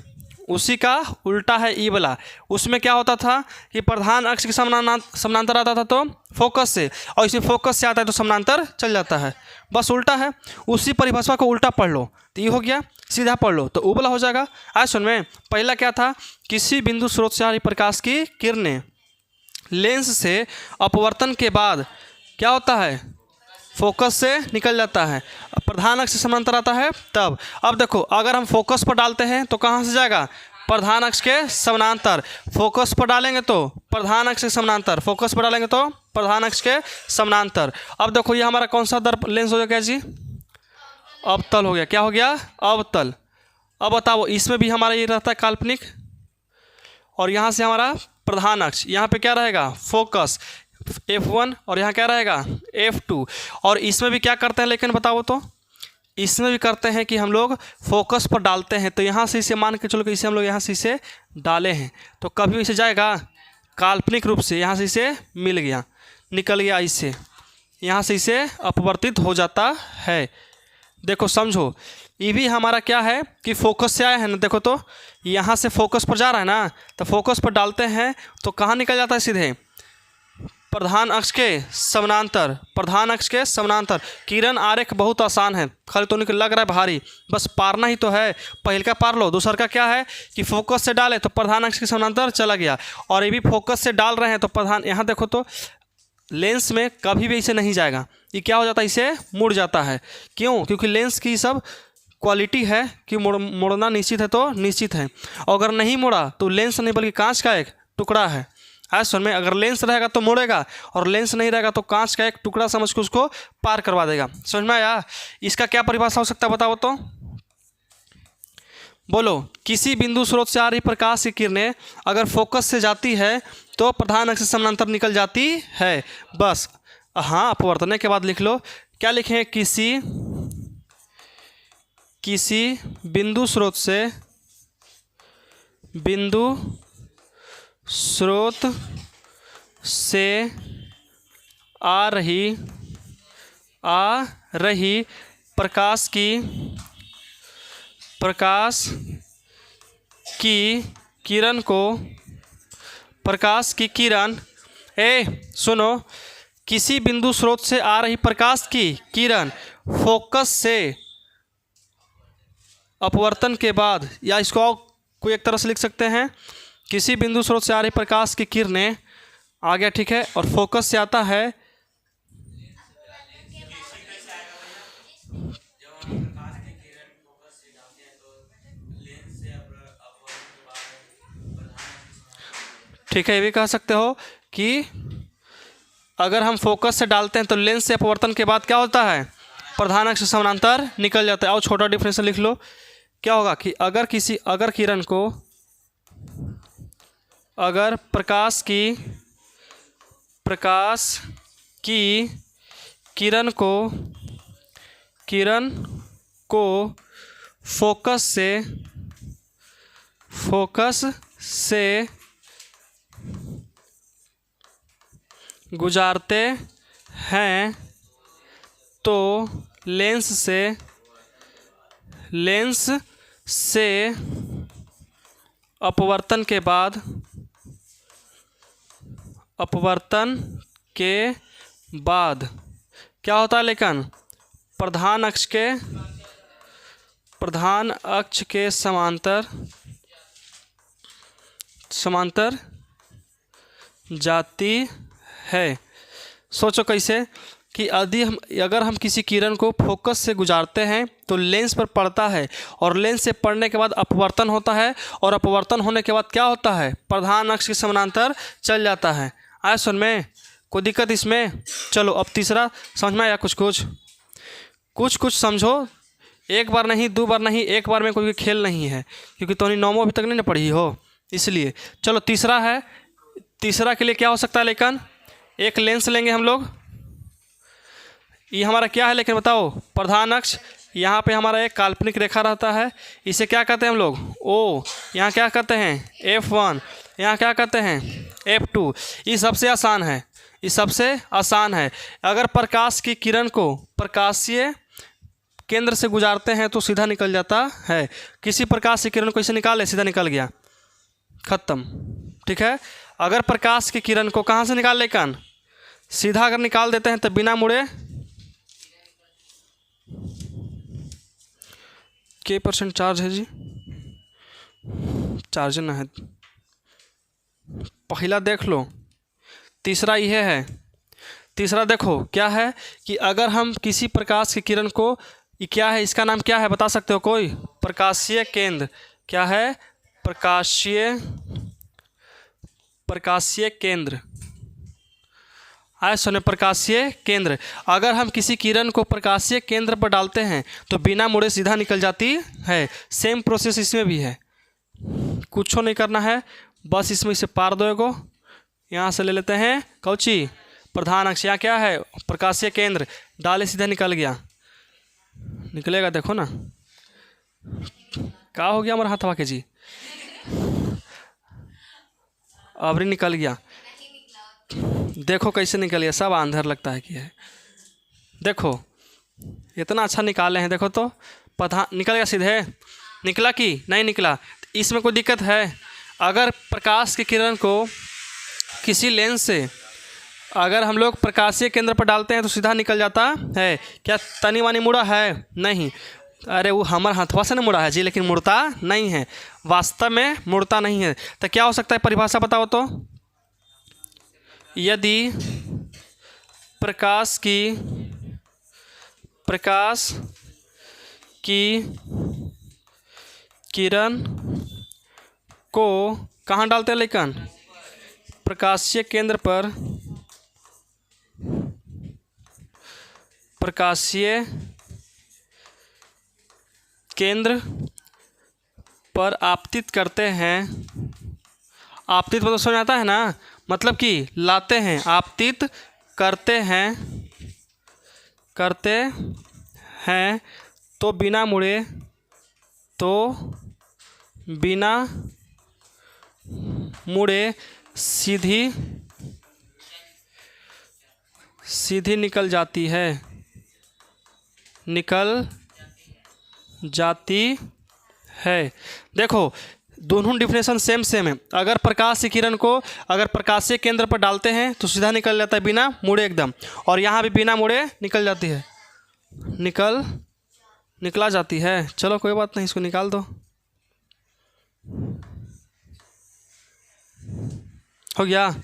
उसी का उल्टा है ई वाला। उसमें क्या होता था कि प्रधान अक्ष के समानांतर आता था तो फोकस से, और इसमें फोकस से आता है तो समानांतर चल जाता है, बस उल्टा है। उसी परिभाषा को उल्टा पढ़ लो तो ये हो गया, सीधा पढ़ लो तो वो वाला हो जाएगा। आज सुन में, पहला क्या था, किसी बिंदु स्रोत से आ रही प्रकाश की किरणें लेंस से अपवर्तन के बाद क्या होता है, फोकस से निकल जाता है, प्रधान अक्ष से समानांतर आता है तब। अब देखो अगर हम फोकस पर डालते हैं तो कहाँ से जाएगा, प्रधान अक्ष के समानांतर। फोकस पर डालेंगे तो प्रधान अक्ष के समानांतर, फोकस पर डालेंगे तो प्रधान अक्ष के समानांतर। अब देखो ये हमारा कौन सा लेंस हो गया जी, अवतल हो गया। क्या हो गया, अवतल। अब बताओ इसमें भी हमारा ये रहता है काल्पनिक, और यहाँ से हमारा प्रधान अक्ष, यहाँ पे क्या रहेगा, फोकस F1, और यहाँ क्या रहेगा, F2। और इसमें भी क्या करते हैं लेकिन बताओ तो, इसमें भी करते हैं कि हम लोग फोकस पर डालते हैं तो यहाँ से इसे मान के चलो कि इसे हम लोग यहाँ से इसे डाले हैं तो कभी इसे जाएगा काल्पनिक रूप से, यहाँ से इसे मिल गया, निकल गया, इससे यहाँ से इसे अपवर्तित हो जाता है। देखो समझो, ये भी हमारा क्या है कि फोकस से आया है ना। देखो तो यहाँ से फोकस पर जा रहा है ना, तो फोकस पर डालते हैं तो कहाँ निकल जाता है सीधे प्रधान अक्ष के समानांतर। प्रधान अक्ष के समानांतर किरण आरेख बहुत आसान है, खाली तो निकल लग रहा है भारी, बस पारना ही तो है। पहले का पार लो, दूसरा का क्या है कि फोकस से डाले तो प्रधान अक्ष के समानांतर चला गया, और ये भी फोकस से डाल रहे हैं तो प्रधान, यहाँ देखो तो लेंस में कभी भी इसे नहीं जाएगा, ये क्या हो जाता है, इसे मुड़ जाता है। क्यों? क्योंकि लेंस की सब क्वालिटी है कि मुड़ना निश्चित है तो निश्चित है, और अगर नहीं मुड़ा तो लेंस नहीं बल्कि कांच का एक टुकड़ा है। सुन में, अगर लेंस रहेगा तो मुड़ेगा, और लेंस नहीं रहेगा तो कांच का एक टुकड़ा समझ के उसको पार करवा देगा। समझ में आया? इसका क्या परिभाषा हो सकता है बताओ तो, बोलो। किसी बिंदु स्रोत से आ रही प्रकाश की किरणें अगर फोकस से जाती है तो प्रधान अक्ष से समानांतर निकल जाती है, बस। हाँ, अपवर्तन के बाद लिख लो, क्या लिखें, किसी बिंदु स्रोत से आ रही प्रकाश की किरण सुनो, किसी बिंदु स्रोत से आ रही प्रकाश की किरण फोकस से अपवर्तन के बाद, या इसको कोई एक तरह से लिख सकते हैं, किसी बिंदु स्रोत से आ रही प्रकाश की किरणें आ गया, ठीक है, और फोकस से आता है ठीक है। ये भी कह सकते हो कि अगर हम फोकस से डालते हैं तो लेंस से अपवर्तन के बाद क्या होता है, प्रधान अक्ष से समानांतर निकल जाता है। और छोटा डिफरेंस लिख लो, क्या होगा कि अगर प्रकाश की किरण को फोकस से गुजारते हैं तो लेंस से अपवर्तन के बाद क्या होता है, लेकिन प्रधान अक्ष के समांतर जाती है। सोचो कैसे कि अगर हम किसी किरण को फोकस से गुजारते हैं तो लेंस पर पड़ता है, और लेंस से पड़ने के बाद अपवर्तन होता है, और अपवर्तन होने के बाद क्या होता है, प्रधान अक्ष के समानांतर चल जाता है। आया सुन में? कोई दिक्कत इसमें? चलो अब तीसरा समझ में आया? कुछ समझो, एक बार नहीं, दो बार नहीं, एक बार में कोई खेल नहीं है, क्योंकि तुमने नौवीं अभी तक नहीं ना पढ़ी हो, इसलिए। चलो तीसरा है, तीसरा के लिए क्या हो सकता है, लेकिन एक लेंस लेंगे हम लोग, ये हमारा क्या है लेकिन बताओ, प्रधान अक्ष, यहाँ पे हमारा एक काल्पनिक रेखा रहता है, इसे क्या कहते हैं हम लोग, ओ, यहाँ क्या कहते हैं F1, यहाँ क्या कहते हैं F2। ये सबसे आसान है, अगर प्रकाश की किरण को प्रकाशीय केंद्र से गुजारते हैं तो सीधा निकल जाता है। किसी प्रकाश की किरण को इसे निकाले, सीधा निकल गया, खत्म, ठीक है। अगर प्रकाश की किरण को कहाँ से निकाल लेकिन सीधा अगर निकाल देते हैं तो बिना मुड़े, के % चार्ज है जी, चार्ज ना है, पहला देख लो। तीसरा यह है, तीसरा देखो क्या है कि अगर हम किसी प्रकाश की किरण को, ये क्या है, इसका नाम क्या है बता सकते हो कोई? प्रकाशीय केंद्र। क्या है? प्रकाशीय केंद्र। आए सुने, प्रकाशीय केंद्र। अगर हम किसी किरण को प्रकाशीय केंद्र पर डालते हैं तो बिना मुड़े सीधा निकल जाती है। सेम प्रोसेस इसमें भी है, कुछ नहीं करना है, बस इसमें से पार दो एगो, यहाँ से ले लेते हैं कौची, प्रधान अक्ष, यहाँ क्या है, प्रकाशीय केंद्र, डाले सीधा निकल गया, निकलेगा, देखो ना क्या हो गया हमारा हाथ वाके जी, अबरी निकल गया, देखो कैसे निकल गया, सब अंधेर लगता है कि है। देखो इतना अच्छा निकाले हैं, देखो तो प्रधान निकल गया सीधे, निकला कि नहीं निकला? इसमें कोई दिक्कत है? अगर प्रकाश की किरण को किसी लेंस से अगर हम लोग प्रकाशीय केंद्र पर डालते हैं तो सीधा निकल जाता है। क्या तनी वानी मुड़ा है? नहीं। अरे वो हमारे हाथवा से ना मुड़ा है जी, लेकिन मुड़ता नहीं है, वास्तव में मुड़ता नहीं है। तो क्या हो सकता है? परिभाषा बताओ तो। यदि प्रकाश की किरण को कहाँ डालते हैं लेकिन? प्रकाशीय केंद्र पर, प्रकाशीय केंद्र पर आपतित करते हैं। आपतित मतलब समझ आता है ना, मतलब कि लाते हैं, आपतित करते हैं तो बिना मुड़े सीधी निकल जाती है। देखो दोनों डिफिनेशन सेम है। अगर प्रकाश की किरण को अगर प्रकाशीय केंद्र पर डालते हैं तो सीधा निकल जाता है बिना मुड़े एकदम, और यहाँ भी बिना मुड़े निकल जाती है, निकला जाती है। चलो कोई बात नहीं, इसको निकाल दो। हो गया?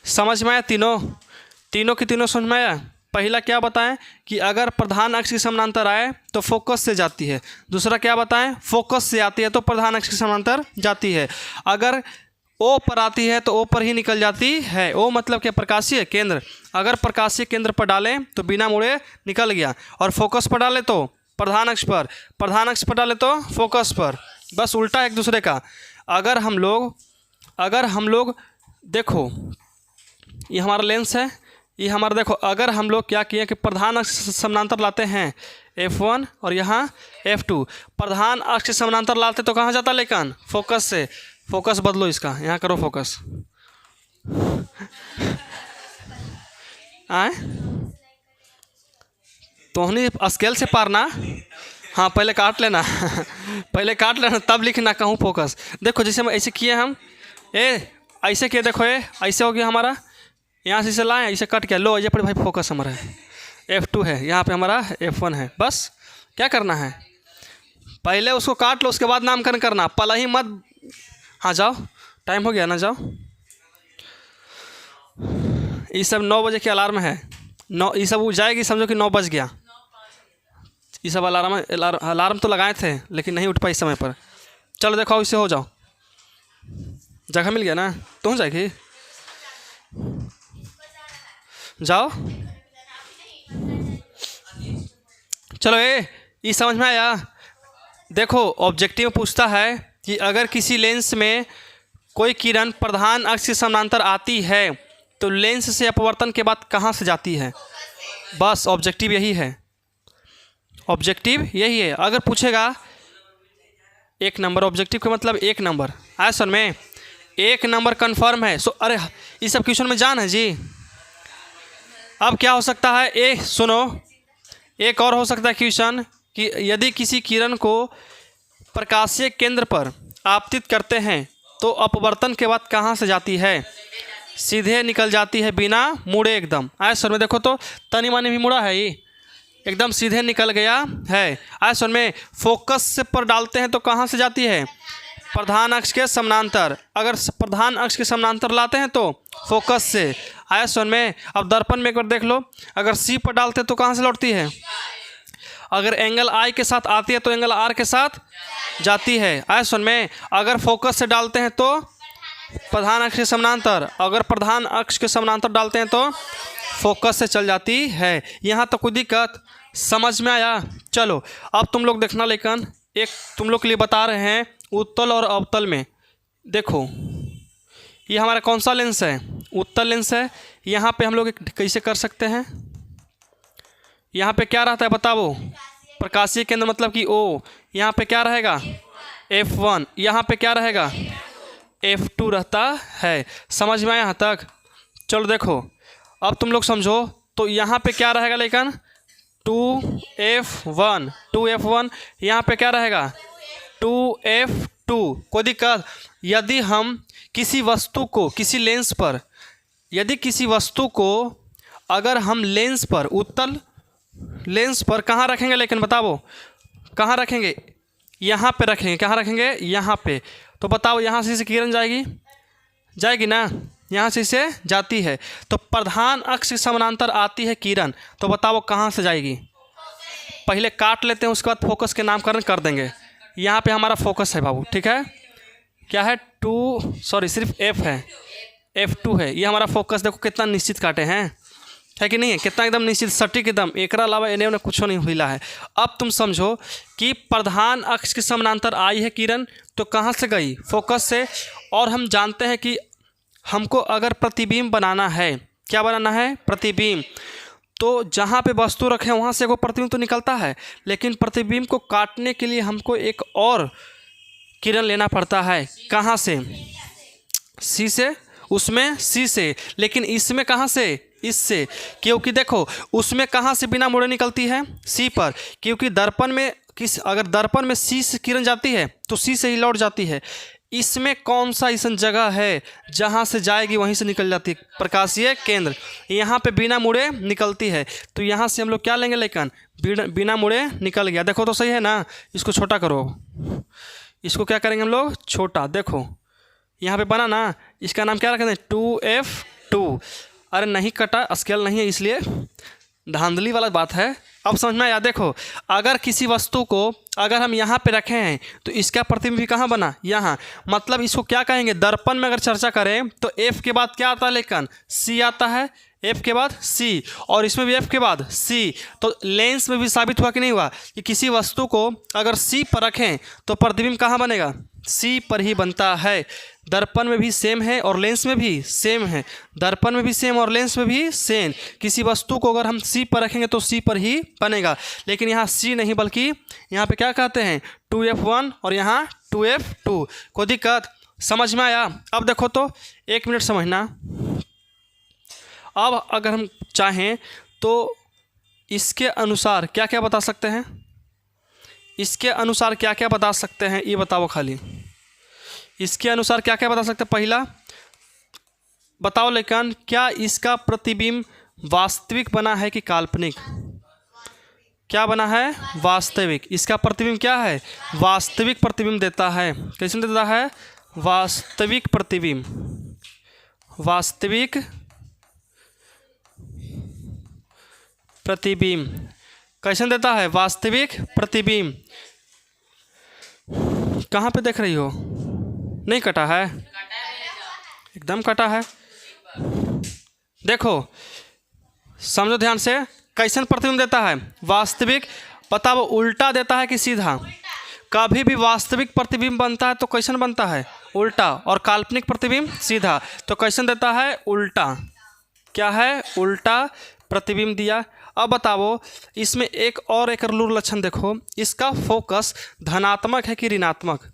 समझ में आया? तीनों की तीनों समझ में आया? पहला क्या बताएं कि अगर प्रधान अक्ष के समानांतर आए तो फोकस से जाती है। दूसरा क्या बताएं? फोकस से आती है तो प्रधान अक्ष के समानांतर जाती है। अगर ओ पर आती है तो ओ पर ही निकल जाती है। ओ मतलब क्या? प्रकाशीय केंद्र। अगर प्रकाशीय केंद्र पर डालें तो बिना मुड़े निकल गया, और फोकस पर डाले तो प्रधान अक्ष पर, प्रधान अक्ष पर डाले तो फोकस पर, बस उल्टा एक दूसरे का। अगर हम लोग देखो ये हमारा लेंस है, ये हमारा देखो, अगर हम लोग क्या किए कि प्रधान अक्ष समानांतर लाते हैं F1 और यहाँ F2, प्रधान अक्ष समानांतर लाते तो कहाँ जाता लेकिन? फोकस से। फोकस बदलो इसका, यहाँ करो फोकस। आए तोहनी स्केल से पारना, हाँ पहले काट लेना पहले काट लेना तब लिखना कहूँ फोकस। देखो जैसे हम ऐसे किए, हम ऐसे किए, देखो ये ऐसे हो गया हमारा, यहाँ से इसे लाएँ, इसे कट के लो, ये पर भाई फोकस हमारा है F2 है, यहाँ पे हमारा F1 है। बस क्या करना है, पहले उसको काट लो, उसके बाद नामकरण करना, पला ही मत। हाँ जाओ, टाइम हो गया ना, जाओ। ये सब 9 बजे के अलार्म है, 9 ये सब जाएगी, समझो कि 9 बज गया। ये सब अलार्म तो लगाए थे लेकिन नहीं उठ पाई समय पर। चलो देखो इससे हो जाओ, जगह मिल गया ना, तो हो जाएगी। जाओ चलो, ये समझ में आया? देखो ऑब्जेक्टिव पूछता है कि अगर किसी लेंस में कोई किरण प्रधान अक्ष के समानांतर आती है तो लेंस से अपवर्तन के बाद कहाँ से जाती है। बस ऑब्जेक्टिव यही है, ऑब्जेक्टिव यही है। अगर पूछेगा 1 नंबर, ऑब्जेक्टिव का मतलब 1 नंबर आया सर में, 1 नंबर कन्फर्म है। अरे ये सब क्वेश्चन में जान है जी। अब क्या हो सकता है, सुनो, एक और हो सकता है क्वेश्चन कि यदि किसी किरण को प्रकाशीय केंद्र पर आपतित करते हैं तो अपवर्तन के बाद कहाँ से जाती है। सीधे निकल जाती है बिना मुड़े एकदम। आया सर में? देखो तो तनी मानी भी मुड़ा है, ये एकदम सीधे निकल गया है। आया सर में? फोकस से पर डालते हैं तो कहाँ से जाती है, प्रधान अक्ष के समानांतर। अगर प्रधान अक्ष के समानांतर लाते हैं तो फोकस से। आया सुन में? अब दर्पण में एक बार देख लो, अगर सी पर डालते हैं तो कहाँ से लौटती है, अगर एंगल आई के साथ आती है तो एंगल आर के साथ जाती है। आया सुन में? अगर फोकस से डालते हैं तो प्रधान अक्ष के समानांतर, अगर प्रधान अक्ष के समानांतर डालते हैं तो फोकस से चल जाती है। यहाँ तो कोई दिक्कत, समझ में आया? चलो अब तुम लोग देखना, लेकिन एक तुम लोग के लिए बता रहे हैं उत्तल और अवतल में। देखो ये हमारा कौन सा लेंस है, उत्तल लेंस है। यहाँ पे हम लोग कैसे कर सकते हैं, यहाँ पे क्या रहता है बताओ, प्रकाशीय केंद्र मतलब कि O। यहाँ पे क्या रहेगा F1, यहाँ पे क्या रहेगा F2 रहता है। समझ में आया यहाँ तक? चलो देखो अब तुम लोग समझो, तो यहाँ पे क्या रहेगा लेकिन 2F1 यहाँ पे क्या रहेगा 2F2। कोई दिक्कत? यदि हम किसी वस्तु को किसी लेंस पर अगर हम लेंस पर उत्तल लेंस पर कहाँ रखेंगे, लेकिन बताओ कहाँ रखेंगे? यहाँ पे रखेंगे। कहाँ रखेंगे? यहाँ पे। तो बताओ यहाँ से इसे किरण जाएगी ना, यहाँ से इसे जाती है। तो प्रधान अक्ष के समानांतर आती है किरण, तो बताओ कहाँ से जाएगी? पहले काट लेते हैं, उसके बाद फोकस के नामकरण कर देंगे। यहाँ पे हमारा फोकस है बाबू, ठीक है? क्या है? सिर्फ F है, F2 है। ये हमारा फोकस देखो कितना निश्चित काटे हैं, है कि नहीं है? कितना एकदम निश्चित सटीक एकदम, एकरा अलावा इन्हें उन्हें कुछ नहीं हिला है। अब तुम समझो कि प्रधान अक्ष के समानांतर आई है किरण, तो कहाँ से गई? फोकस से। और हम जानते हैं कि हमको अगर प्रतिबिंब बनाना है, क्या बनाना है? प्रतिबिंब। तो जहाँ पे वस्तु रखे वहाँ से एगो प्रतिबिंब तो निकलता है, लेकिन प्रतिबिंब को काटने के लिए हमको एक और किरण लेना पड़ता है। कहाँ से? सी से। उसमें सी से, लेकिन इसमें कहाँ से? इससे। क्योंकि देखो उसमें कहाँ से बिना मुड़े निकलती है? सी पर। क्योंकि दर्पण में अगर दर्पण में सी से किरण जाती है तो सी से ही लौट जाती है। इसमें कौन सा ऐसा जगह है जहाँ से जाएगी वहीं से निकल जाती है? प्रकाशीय केंद्र। यहाँ पे बिना मुड़े निकलती है, तो यहाँ से हम लोग क्या लेंगे? लेकिन बिना मुड़े निकल गया। देखो तो सही है ना? इसको छोटा करो, इसको क्या करेंगे हम लोग? छोटा। देखो यहाँ पे बना ना, इसका नाम क्या रखेंगे? 2F2। अरे नहीं कटा, स्केल नहीं है, इसलिए धांधली वाला बात है। अब समझ में आया? देखो अगर किसी वस्तु को अगर हम यहाँ पे रखे हैं तो इसका प्रतिबिंब भी कहाँ बना? यहाँ। मतलब इसको क्या कहेंगे? दर्पण में अगर चर्चा करें तो F के बाद क्या आता है? लेकिन C आता है। F के बाद C, और इसमें भी F के बाद C। तो लेंस में भी साबित हुआ कि नहीं हुआ कि किसी वस्तु को अगर C पर रखें तो प्रतिबिंब कहाँ बनेगा? C पर ही बनता है। दर्पण में भी सेम है और लेंस में भी सेम है। दर्पण में भी सेम और लेंस में भी सेम। किसी वस्तु को अगर हम C पर रखेंगे तो C पर ही बनेगा। लेकिन यहाँ C नहीं, बल्कि यहाँ पे क्या कहते हैं? 2F1 और यहाँ 2F2। कोई दिक्कत? समझ में आया? अब देखो तो 1 मिनट समझना। अब अगर हम चाहें तो इसके अनुसार क्या क्या बता सकते हैं? इसके अनुसार क्या क्या बता सकते हैं ये बताओ खाली। इसके अनुसार क्या क्या बता सकते हैं? पहला बताओ लेकिन क्या इसका प्रतिबिंब वास्तविक बना है कि काल्पनिक? क्या बना है? वास्तविक। इसका प्रतिबिंब क्या है? वास्तविक प्रतिबिंब देता है। कैसे देता है? वास्तविक प्रतिबिंब। वास्तविक प्रतिबिंब कैसे देता है? वास्तविक प्रतिबिंब। कहाँ पे देख रही हो? नहीं कटा है? एकदम कटा है। देखो समझो ध्यान से, कैसन प्रतिबिंब देता है? वास्तविक। बताओ उल्टा देता है कि सीधा? कभी भी वास्तविक प्रतिबिंब बनता है तो कैसन बनता है? उल्टा। और काल्पनिक प्रतिबिंब सीधा। तो कैसन देता है? उल्टा। क्या है? उल्टा प्रतिबिंब दिया। अब बताओ इसमें एक लूर लक्षण देखो, इसका फोकस धनात्मक है कि ऋणात्मक?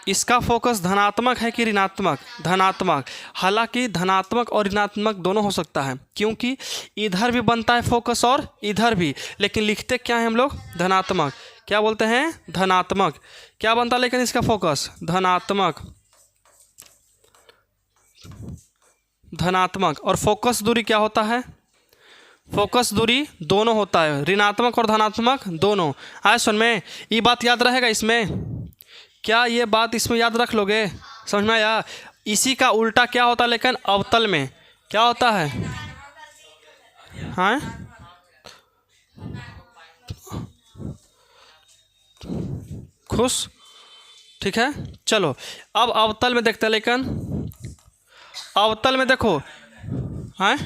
इसका फोकस धनात्मक है कि ऋणात्मक? धनात्मक। हालांकि धनात्मक और ऋणात्मक दोनों हो सकता है, क्योंकि इधर भी बनता है फोकस और इधर भी, लेकिन लिखते क्या है हम लोग? धनात्मक। क्या बोलते हैं? धनात्मक। क्या बनता है लेकिन इसका फोकस? धनात्मक। धनात्मक। और फोकस दूरी क्या होता है? फोकस दूरी दोनों होता है, ऋणात्मक और धनात्मक दोनों। आए सुन में, ये बात याद रहेगा इसमें? क्या ये बात इसमें याद रख लोगे? समझ में आया? इसी का उल्टा क्या होता है लेकिन अवतल में? क्या होता है? हाँ खुश, ठीक है। चलो अब अवतल में देखते हैं। लेकिन अवतल में देखो, हाँ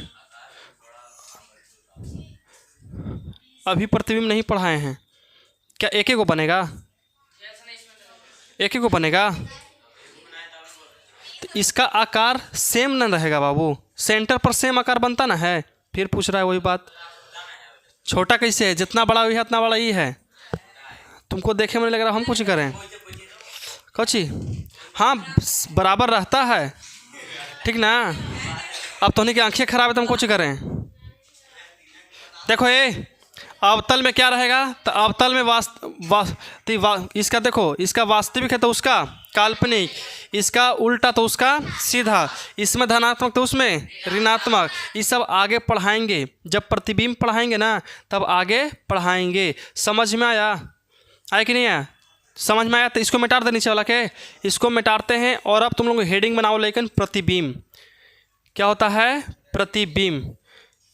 अभी प्रतिबिंब नहीं पढ़ाए हैं क्या? एक एक को बनेगा? एक ही को बनेगा? तो इसका आकार सेम न रहेगा बाबू। सेंटर पर सेम आकार बनता ना है। फिर पूछ रहा है वही बात, छोटा कैसे है? जितना बड़ा हुई है उतना बड़ा ही है। तुमको देखे में लग रहा हम कुछ करें कौची? हाँ बराबर रहता है, ठीक ना। अब तो नहीं कि आँखें खराब है तो हम कुछ करें। देखो ये अवतल में क्या रहेगा, तो अवतल में इसका देखो, इसका वास्तविक है तो उसका काल्पनिक, इसका उल्टा तो उसका सीधा, इसमें धनात्मक तो उसमें ऋणात्मक। ये सब आगे पढ़ाएंगे, जब प्रतिबिंब पढ़ाएंगे ना तब आगे पढ़ाएंगे। समझ में आया कि नहीं आया? समझ में आया तो इसको मिटा दे नीचे वाला के, इसको मिटाते हैं। और अब तुम लोग हेडिंग बनाओ, लेकिन प्रतिबिंब क्या होता है, प्रतिबिंब।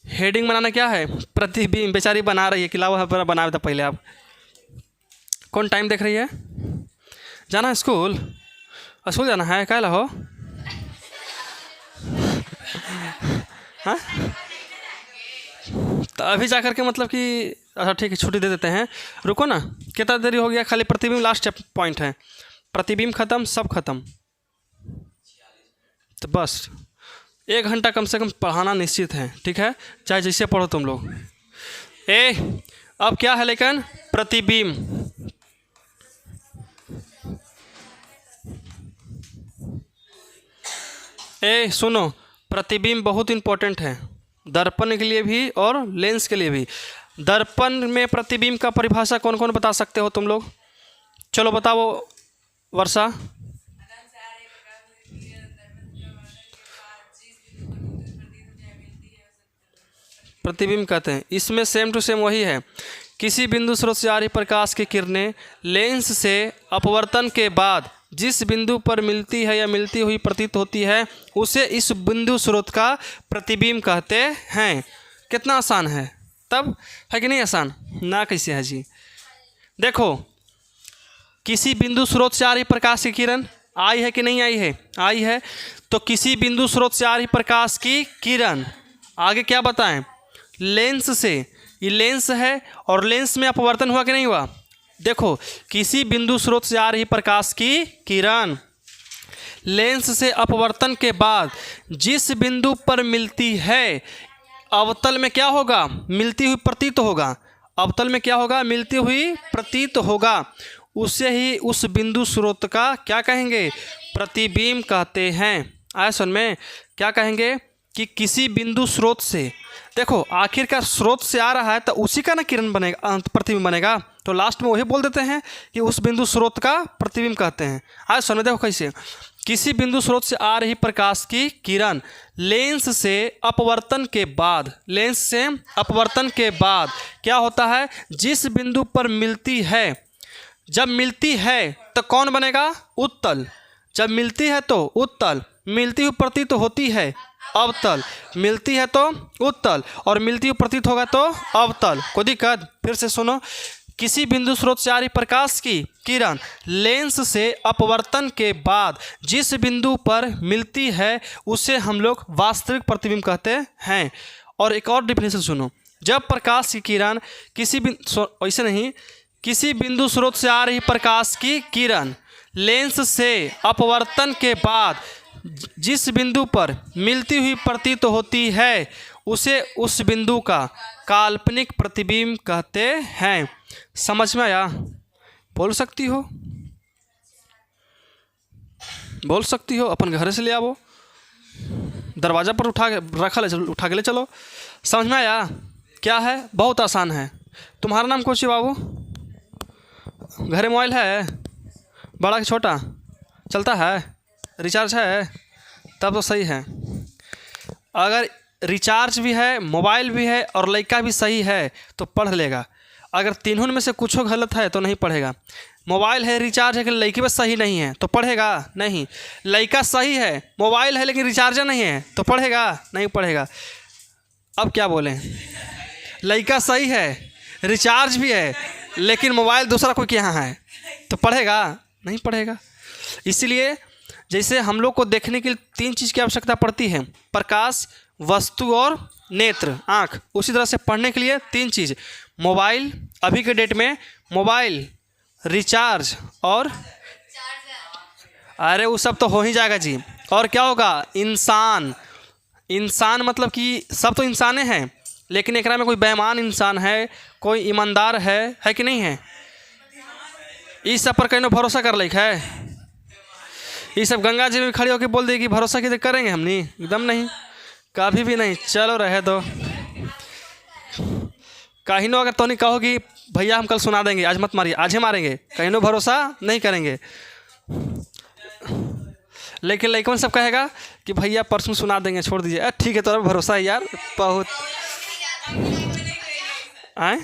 हेडिंग बनाना क्या है, प्रतिबिंब। बेचारी बना रही है कि लाओ बना था पहले। आप कौन टाइम देख रही है? जाना है स्कूल? स्कूल जाना है, क्या हो? हाँ, तो अभी जा कर के मतलब कि अच्छा ठीक है, छुट्टी दे देते हैं। रुको ना, कितना देरी हो गया? खाली प्रतिबिंब लास्ट पॉइंट है, प्रतिबिंब खत्म, सब खत्म। तो बस 1 घंटा कम से कम पढ़ाना निश्चित है, ठीक है, चाहे जैसे पढ़ो तुम लोग। अब क्या है लेकिन प्रतिबिंब। सुनो, प्रतिबिंब बहुत इंपॉर्टेंट है, दर्पण के लिए भी और लेंस के लिए भी। दर्पण में प्रतिबिंब का परिभाषा कौन कौन बता सकते हो तुम लोग? चलो बताओ वर्षा। प्रतिबिंब कहते हैं, इसमें सेम टू सेम वही है। किसी बिंदु स्रोत से आ रही प्रकाश की किरणें लेंस से अपवर्तन के बाद जिस बिंदु पर मिलती है या मिलती हुई प्रतीत होती है उसे इस बिंदु स्रोत का प्रतिबिंब कहते हैं। कितना आसान है, तब है कि नहीं आसान ना? कैसे है जी? देखो, किसी बिंदु स्रोत से आ रही प्रकाश की किरण आई है कि नहीं आई है? आई है। तो किसी बिंदु स्रोत से आ रही प्रकाश की किरण, आगे क्या बताएं, लेंस से, ये लेंस है और लेंस में अपवर्तन हुआ कि नहीं हुआ? देखो, किसी बिंदु स्रोत से आ रही प्रकाश की किरण लेंस से अपवर्तन के बाद जिस बिंदु पर मिलती है, अवतल में क्या होगा, मिलती हुई प्रतीत होगा। अवतल में क्या होगा, मिलती हुई प्रतीत होगा, उसे ही उस बिंदु स्रोत का क्या कहेंगे, प्रतिबिंब कहते हैं। आया सुन में, क्या कहेंगे कि किसी बिंदु स्रोत से, देखो आखिरकार स्रोत से आ रहा है तो उसी का ना किरण बनेगा, प्रतिबिंब बनेगा। तो लास्ट में वही बोल देते हैं कि उस बिंदु स्रोत का प्रतिबिंब कहते हैं। आया सुन में, देखो कैसे, किसी बिंदु स्रोत से आ रही प्रकाश की किरण लेंस से अपवर्तन के बाद, लेंस से अपवर्तन के बाद क्या होता है, जिस बिंदु पर मिलती है, जब मिलती है तो कौन बनेगा, उत्तल। जब मिलती है तो उत्तल, मिलती हुई प्रतीत तो होती है अवतल, मिलती है तो उत्तल और मिलती हुई प्रतीत होगा तो अवतल। कोई दिक्कत? फिर से सुनो, किसी बिंदु स्रोत से आ रही प्रकाश की किरण लेंस से अपवर्तन के बाद जिस बिंदु पर मिलती है उसे हम लोग वास्तविक प्रतिबिंब कहते हैं। और एक और डिफिनेशन सुनो, जब प्रकाश की किरण किसी ऐसे नहीं, किसी बिंदु स्रोत से आ रही प्रकाश की किरण लेंस से अपवर्तन के बाद जिस बिंदु पर मिलती हुई प्रतीत होती है उसे उस बिंदु का काल्पनिक प्रतिबिंब कहते हैं। समझ में आया? बोल सकती हो, बोल सकती हो, अपन घर से ले आओ, दरवाज़ा पर उठा के ले चलो। समझ में आया? क्या है, बहुत आसान है। तुम्हारा नाम कौन सी बाबू? घरे मोबाइल है, बड़ा कि छोटा? चलता है, रिचार्ज है, तब तो सही है। अगर रिचार्ज भी है, मोबाइल भी है और लड़का भी सही है तो पढ़ लेगा। अगर तीनों में से कुछ गलत है तो नहीं पढ़ेगा। मोबाइल है, रिचार्ज है, लेकिन लड़की बस सही नहीं है तो पढ़ेगा नहीं। लड़का सही है, मोबाइल है लेकिन रिचार्ज नहीं है तो पढ़ेगा नहीं पढ़ेगा। अब क्या बोलें, लड़का सही है, रिचार्ज भी है लेकिन मोबाइल दूसरा कोई के यहाँ है तो पढ़ेगा नहीं पढ़ेगा। इसीलिए जैसे हम लोग को देखने के लिए 3 चीज़ की आवश्यकता पड़ती है, प्रकाश, वस्तु और नेत्र, आँख। उसी तरह से पढ़ने के लिए 3 चीज़, मोबाइल, अभी के डेट में मोबाइल, रिचार्ज और अरे वो सब तो हो ही जाएगा जी। और क्या होगा, इंसान। इंसान मतलब कि सब तो इंसाने हैं लेकिन एक में कोई बेईमान इंसान है, कोई ईमानदार है कि नहीं है? इस सब पर कहीं भरोसा कर लिख है? ये सब गंगा जी में खड़ी होकर बोल देगी भरोसा किधर करेंगे हमनी? एकदम नहीं, कभी भी नहीं। चलो रहे दो। कहीं नो अगर तो नहीं कहोगी भैया हम कल सुना देंगे, आज मत मारिए, आज ही मारेंगे, कहीं नो भरोसा नहीं करेंगे। लेकिन लड़कन सब कहेगा कि भैया परसों सुना देंगे, छोड़ दीजिए। ठीक है, तो भरोसा है यार बहुत। आए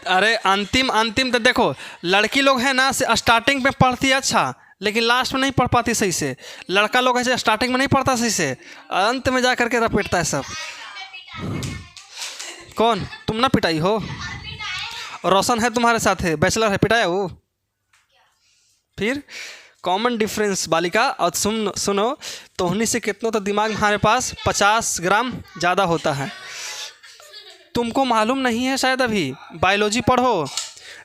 अरे अंतिम तो देखो, लड़की लोग है ना स्टार्टिंग में पढ़ती है अच्छा, लेकिन लास्ट में नहीं पढ़ पाती सही से। लड़का लोग ऐसे स्टार्टिंग में नहीं पढ़ता सही से, अंत में जा करके रपेटता है सब। कौन? तुम ना पिटाई हो? रोशन है तुम्हारे साथ, है बैचलर है, पिटाया वो। फिर कॉमन डिफरेंस बालिका। और सुनो तो उन्हीं से कितनों तो दिमाग हमारे पास 50 ग्राम ज़्यादा होता है। तुमको मालूम नहीं है शायद, अभी बायोलॉजी पढ़ो,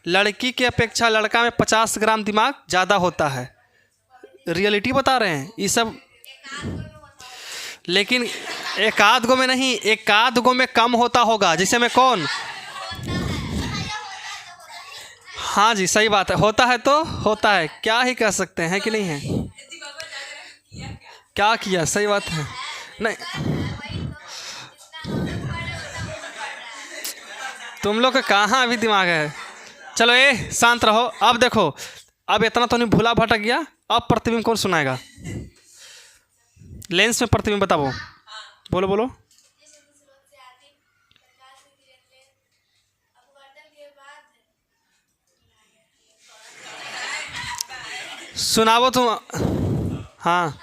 लड़की की अपेक्षा लड़का में 50 ग्राम दिमाग ज़्यादा होता है। रियलिटी बता रहे हैं ये सब। लेकिन एक आध गो में नहीं, एक आध गो में कम होता होगा। जैसे मैं कौन? हाँ जी सही बात है, होता है तो होता है, क्या ही कह सकते हैं कि नहीं है। क्या किया, सही बात है। नहीं तुम लोग का कहाँ अभी दिमाग है। चलो ये शांत रहो। अब देखो, अब इतना तो नहीं भूला भटक गया। अब प्रतिबिंब कौन सुनाएगा? लेंस में प्रतिबिंब बताओ, बोलो बोलो। सुनाओ तुम। हाँ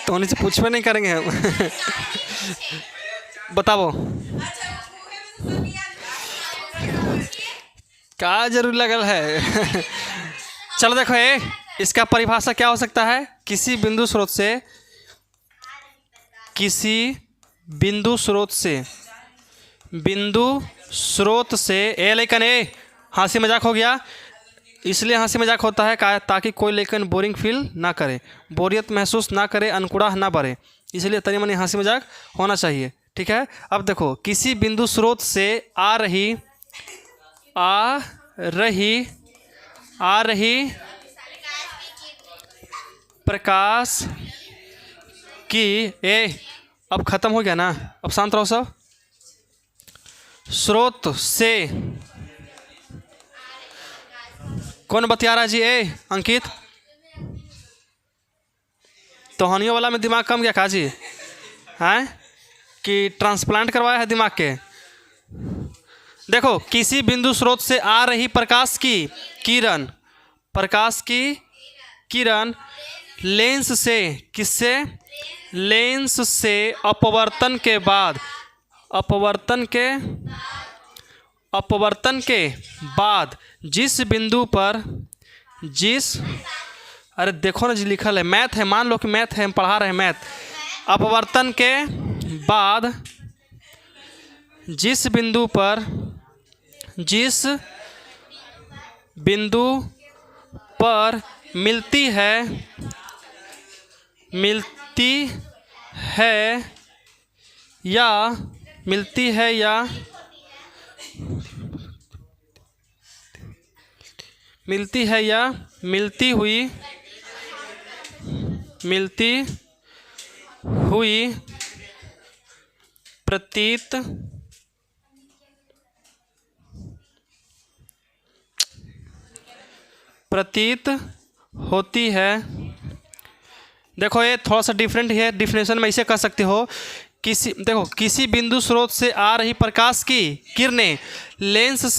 तो उन्हीं से पूछवे नहीं करेंगे हम। बताओ क्या जरूर लगल है। चलो देखो, ये इसका परिभाषा क्या हो सकता है? किसी बिंदु स्रोत से ए लेकिन ए हंसी मजाक हो गया। इसलिए हंसी मजाक होता है ताकि कोई लेकिन बोरिंग फील ना करे, बोरियत महसूस ना करे, अनकुड़ा ना बढ़े। इसलिए तनी मनी हंसी मजाक होना चाहिए, ठीक है। अब देखो, किसी बिंदु स्रोत से आ रही प्रकाश की अब खत्म हो गया ना, अब शांत रहो सब। स्रोत से कौन बतिया रहा है जी? अंकित, तोहनियों वाला में दिमाग कम गया का जी? हैं कि ट्रांसप्लांट करवाया है दिमाग के? देखो, किसी बिंदु स्रोत से आ रही प्रकाश की किरण लेंस से, किससे? लेंस से अपवर्तन के बाद जिस बिंदु पर अरे देखो ना जी, लिखल है, मैथ है, मान लो कि मैथ है, हम पढ़ा रहे हैं मैथ। अपवर्तन के बाद जिस बिंदु पर मिलती है या मिलती हुई प्रतीत होती है। देखो, ये थोड़ा सा डिफरेंट है, डिफिनेशन में इसे कह सकते हो। किसी बिंदु स्रोत से आ रही प्रकाश की किरणें लेंस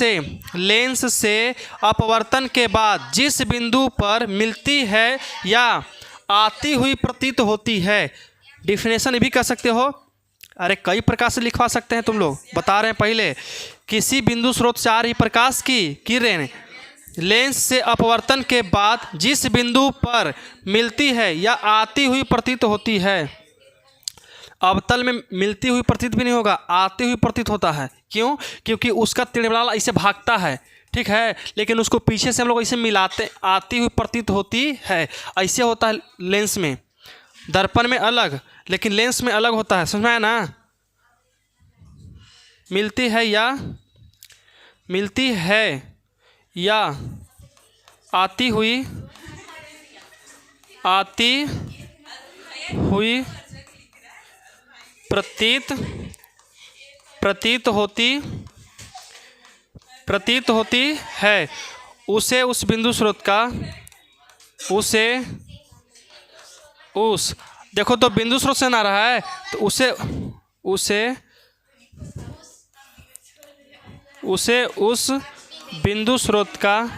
से अपवर्तन के बाद जिस बिंदु पर मिलती है या आती हुई प्रतीत होती है। डिफिनेशन भी कह सकते हो। अरे कई प्रकार से लिखवा सकते हैं, तुम लोग बता रहे हैं। पहले, किसी बिंदु स्रोत से आ रही प्रकाश की किरणें लेंस से अपवर्तन के बाद जिस बिंदु पर मिलती है या आती हुई प्रतीत होती है। अवतल में मिलती हुई प्रतीत भी नहीं होगा, आती हुई प्रतीत होता है। क्यों? क्योंकि उसका तिरछाला ऐसे भागता है, ठीक है, लेकिन उसको पीछे से हम लोग ऐसे मिलाते, आती हुई प्रतीत होती है। ऐसे होता है लेंस में। दर्पण में अलग, लेकिन लेंस में अलग होता है, समझ में आया ना? मिलती है या आती हुई प्रतीत होती है, उसे उस बिंदु स्रोत का देखो तो बिंदु स्रोत से ना रहा है तो उसे उस बिंदु स्रोत का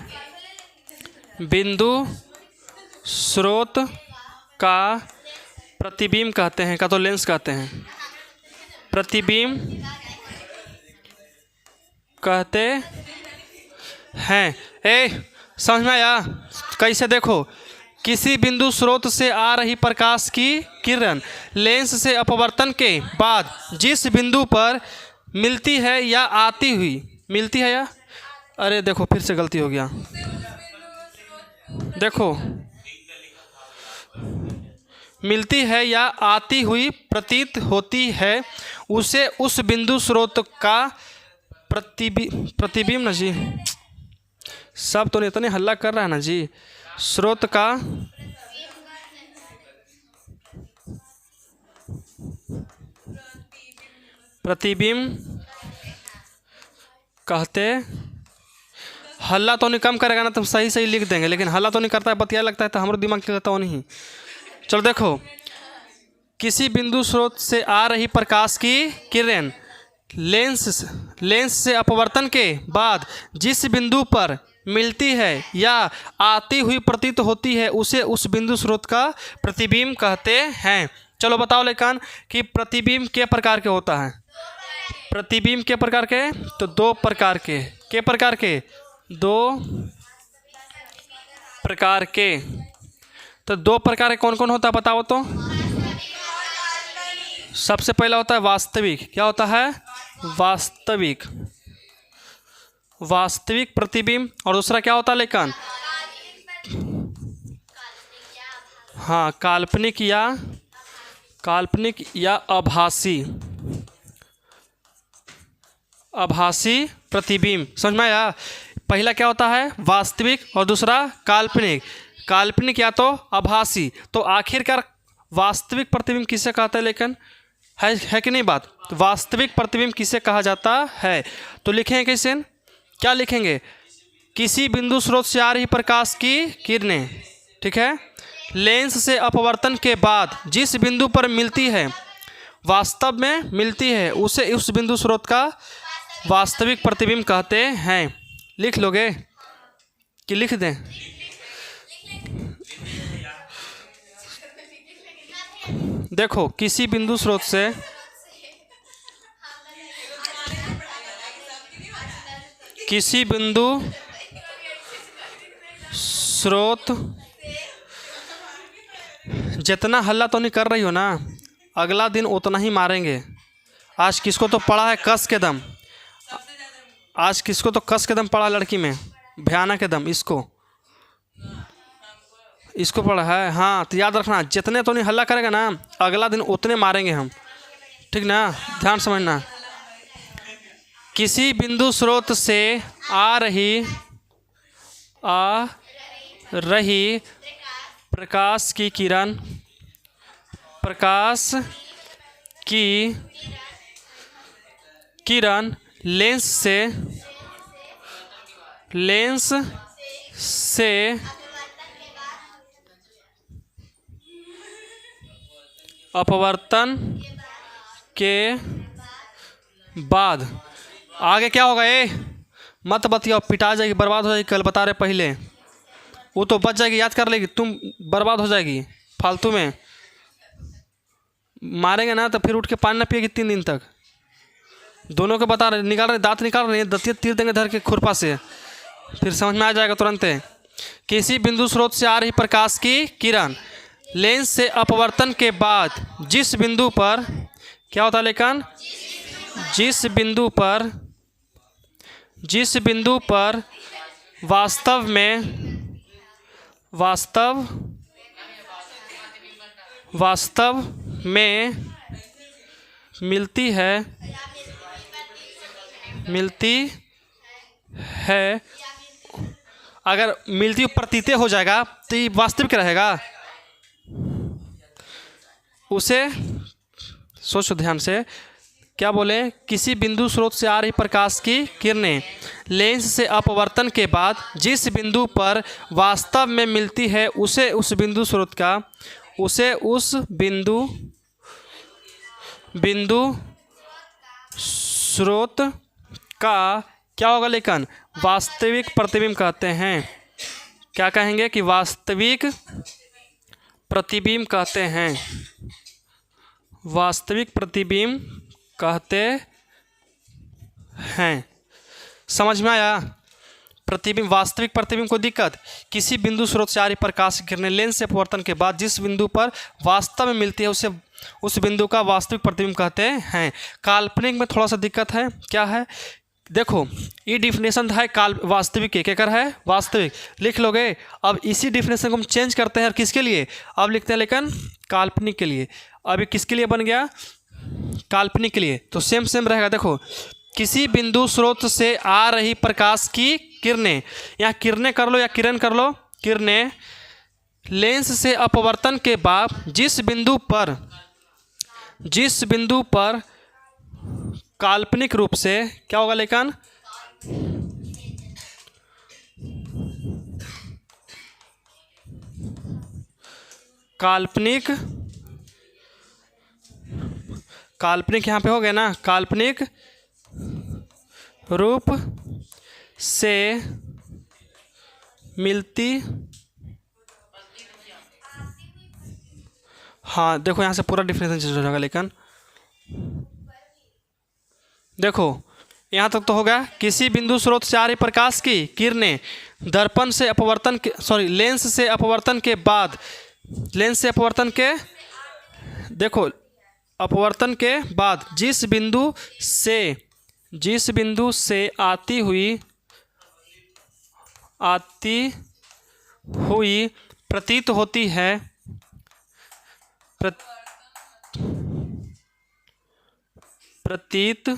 प्रतिबिंब कहते हैं, का तो लेंस कहते हैं, प्रतिबिंब कहते हैं। समझ में आया? कैसे? देखो, किसी बिंदु स्रोत से आ रही प्रकाश की किरण लेंस से अपवर्तन के बाद जिस बिंदु पर मिलती है या आती हुई अरे देखो फिर से गलती हो गया। देखो, मिलती है या आती हुई प्रतीत होती है, उसे उस बिंदु स्रोत का प्रतिबिंब ना जी, सब तो इतने हल्ला कर रहा है ना जी, स्रोत का प्रतिबिंब कहते। हल्ला तो नहीं कम करेगा ना, तुम सही लिख देंगे, लेकिन हल्ला तो नहीं करता है, बतिया लगता है तो हमारा दिमाग चलता हो नहीं। चलो देखो, किसी बिंदु स्रोत से आ रही प्रकाश की किरण लेंस से अपवर्तन के बाद जिस बिंदु पर मिलती है या आती हुई प्रतीत होती है, उसे उस बिंदु स्रोत का प्रतिबिंब कहते हैं। चलो बताओ लेकिन कि प्रतिबिंब के प्रकार के होता है? प्रतिबिंब के प्रकार के तो दो प्रकार के तो दो प्रकार के कौन कौन होता है बताओ तो? सबसे पहला होता है वास्तविक। क्या होता है? वास्तविक प्रतिबिंब। और दूसरा क्या होता है लेकिन? हाँ, काल्पनिक या आभासी प्रतिबिंब। समझ में आया? पहला क्या होता है? वास्तविक, और दूसरा काल्पनिक या तो आभासी। तो आखिरकार वास्तविक प्रतिबिंब किसे कहते हैं लेकिन? है कि नहीं बात? वास्तविक प्रतिबिंब किसे कहा जाता है? तो लिखेंगे कैसे? क्या लिखेंगे? किसी बिंदु स्रोत से आ रही प्रकाश की किरणें, ठीक है, लेंस से अपवर्तन के बाद जिस बिंदु पर मिलती है, वास्तव में मिलती है, उसे उस बिंदु स्रोत का वास्तविक प्रतिबिंब कहते हैं। लिख लोगे कि लिख दें? देखो, किसी बिंदु स्रोत से जितना हल्ला तो नहीं कर रही हो ना, अगला दिन उतना ही मारेंगे। आज किसको तो पड़ा है कस के दम, पड़ा लड़की में भयानक दम, इसको पड़ा है। हाँ, तो याद रखना, जितने तो नहीं हल्ला करेगा ना, अगला दिन उतने मारेंगे हम, ठीक ना? ध्यान समझना। किसी बिंदु स्रोत से आ रही प्रकाश की किरण लेंस से अपवर्तन के बाद आगे क्या होगा? मत बतियाओ, पिटा जाएगी, बर्बाद हो जाएगी। कल बता रहे पहले, वो तो बच जाएगी, याद कर लेगी, तुम बर्बाद हो जाएगी। फालतू में मारेंगे ना तो फिर उठ के पानी ना पिएगी 3 दिन तक। दोनों को बता रहे, निकाल रहे, दांत निकाल रहे हैं, दतिया तीर देंगे धर के खुरपा से, फिर समझ में आ जाएगा तुरंत। किसी बिंदु स्रोत से आ रही प्रकाश की किरण लेंस से अपवर्तन के बाद जिस बिंदु पर क्या होता है लेकिन? जिस बिंदु पर वास्तव में मिलती है मिलती है, अगर मिलती प्रतीतें हो जाएगा तो ये वास्तविक रहेगा। उसे सोचो ध्यान से, क्या बोले, किसी बिंदु स्रोत से आ रही प्रकाश की किरणें लेंस से अपवर्तन के बाद जिस बिंदु पर वास्तव में मिलती है उसे उस बिंदु स्रोत का क्या होगा, लेकिन वास्तविक प्रतिबिंब कहते हैं। क्या कहेंगे कि वास्तविक प्रतिबिंब कहते हैं, वास्तविक प्रतिबिंब कहते हैं। समझ में आया? प्रतिबिंब, वास्तविक प्रतिबिंब को दिक्कत, किसी बिंदु स्रोत से आ रही प्रकाश की किरणें लेंस से अपवर्तन के बाद जिस बिंदु पर वास्तव में मिलती है उसे उस बिंदु का वास्तविक प्रतिबिंब कहते हैं। काल्पनिक में थोड़ा सा दिक्कत है, क्या है, देखो ये डिफिनेशन है वास्तविक के, क्या कर है, वास्तविक लिख लोगे। अब इसी डिफिनेशन को हम चेंज करते हैं और किसके लिए, अब लिखते हैं लेकिन काल्पनिक के लिए। अब ये किसके लिए बन गया, काल्पनिक के लिए। तो सेम रहेगा। देखो, किसी बिंदु स्रोत से आ रही प्रकाश की किरणें, यहाँ किरणें कर लो या किरण कर लो, किरणें लेंस से अपवर्तन के बाद जिस बिंदु पर काल्पनिक रूप से क्या होगा, लेकिन काल्पनिक यहाँ पे हो गया ना, काल्पनिक रूप से मिलती, हाँ देखो यहाँ से पूरा डिफिनेशन चेंज हो जाएगा। लेकिन देखो यहाँ तक तो होगा, किसी बिंदु स्रोत से आ रही प्रकाश की किरणें दर्पण से अपवर्तन के लेंस से अपवर्तन के बाद, देखो अपवर्तन के बाद जिस बिंदु से आती हुई प्रतीत होती है, प्रतीत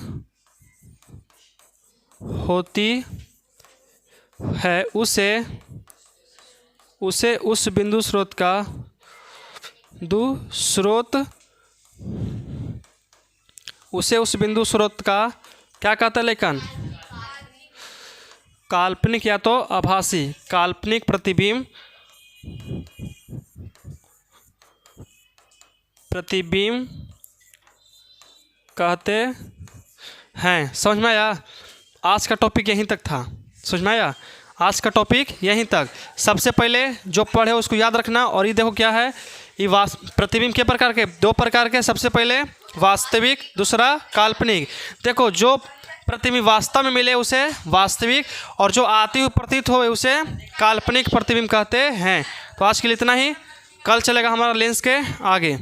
होती है उसे उस बिंदु स्रोत का क्या कहता है, लेकिन काल्पनिक या तो आभासी, काल्पनिक प्रतिबिंब कहते हैं। समझ में आया? आज का टॉपिक यहीं तक था। समझ में आया? आज का टॉपिक यहीं तक। सबसे पहले जो पढ़े उसको याद रखना। और ये देखो क्या है, ये प्रतिबिंब के प्रकार के, दो प्रकार के, सबसे पहले वास्तविक, दूसरा काल्पनिक। देखो जो प्रतिबिंब वास्तव में मिले उसे वास्तविक, और जो आती हुई प्रतीत हो उसे काल्पनिक प्रतिबिंब कहते हैं। तो आज के लिए इतना ही, कल चलेगा हमारा लेंस के आगे।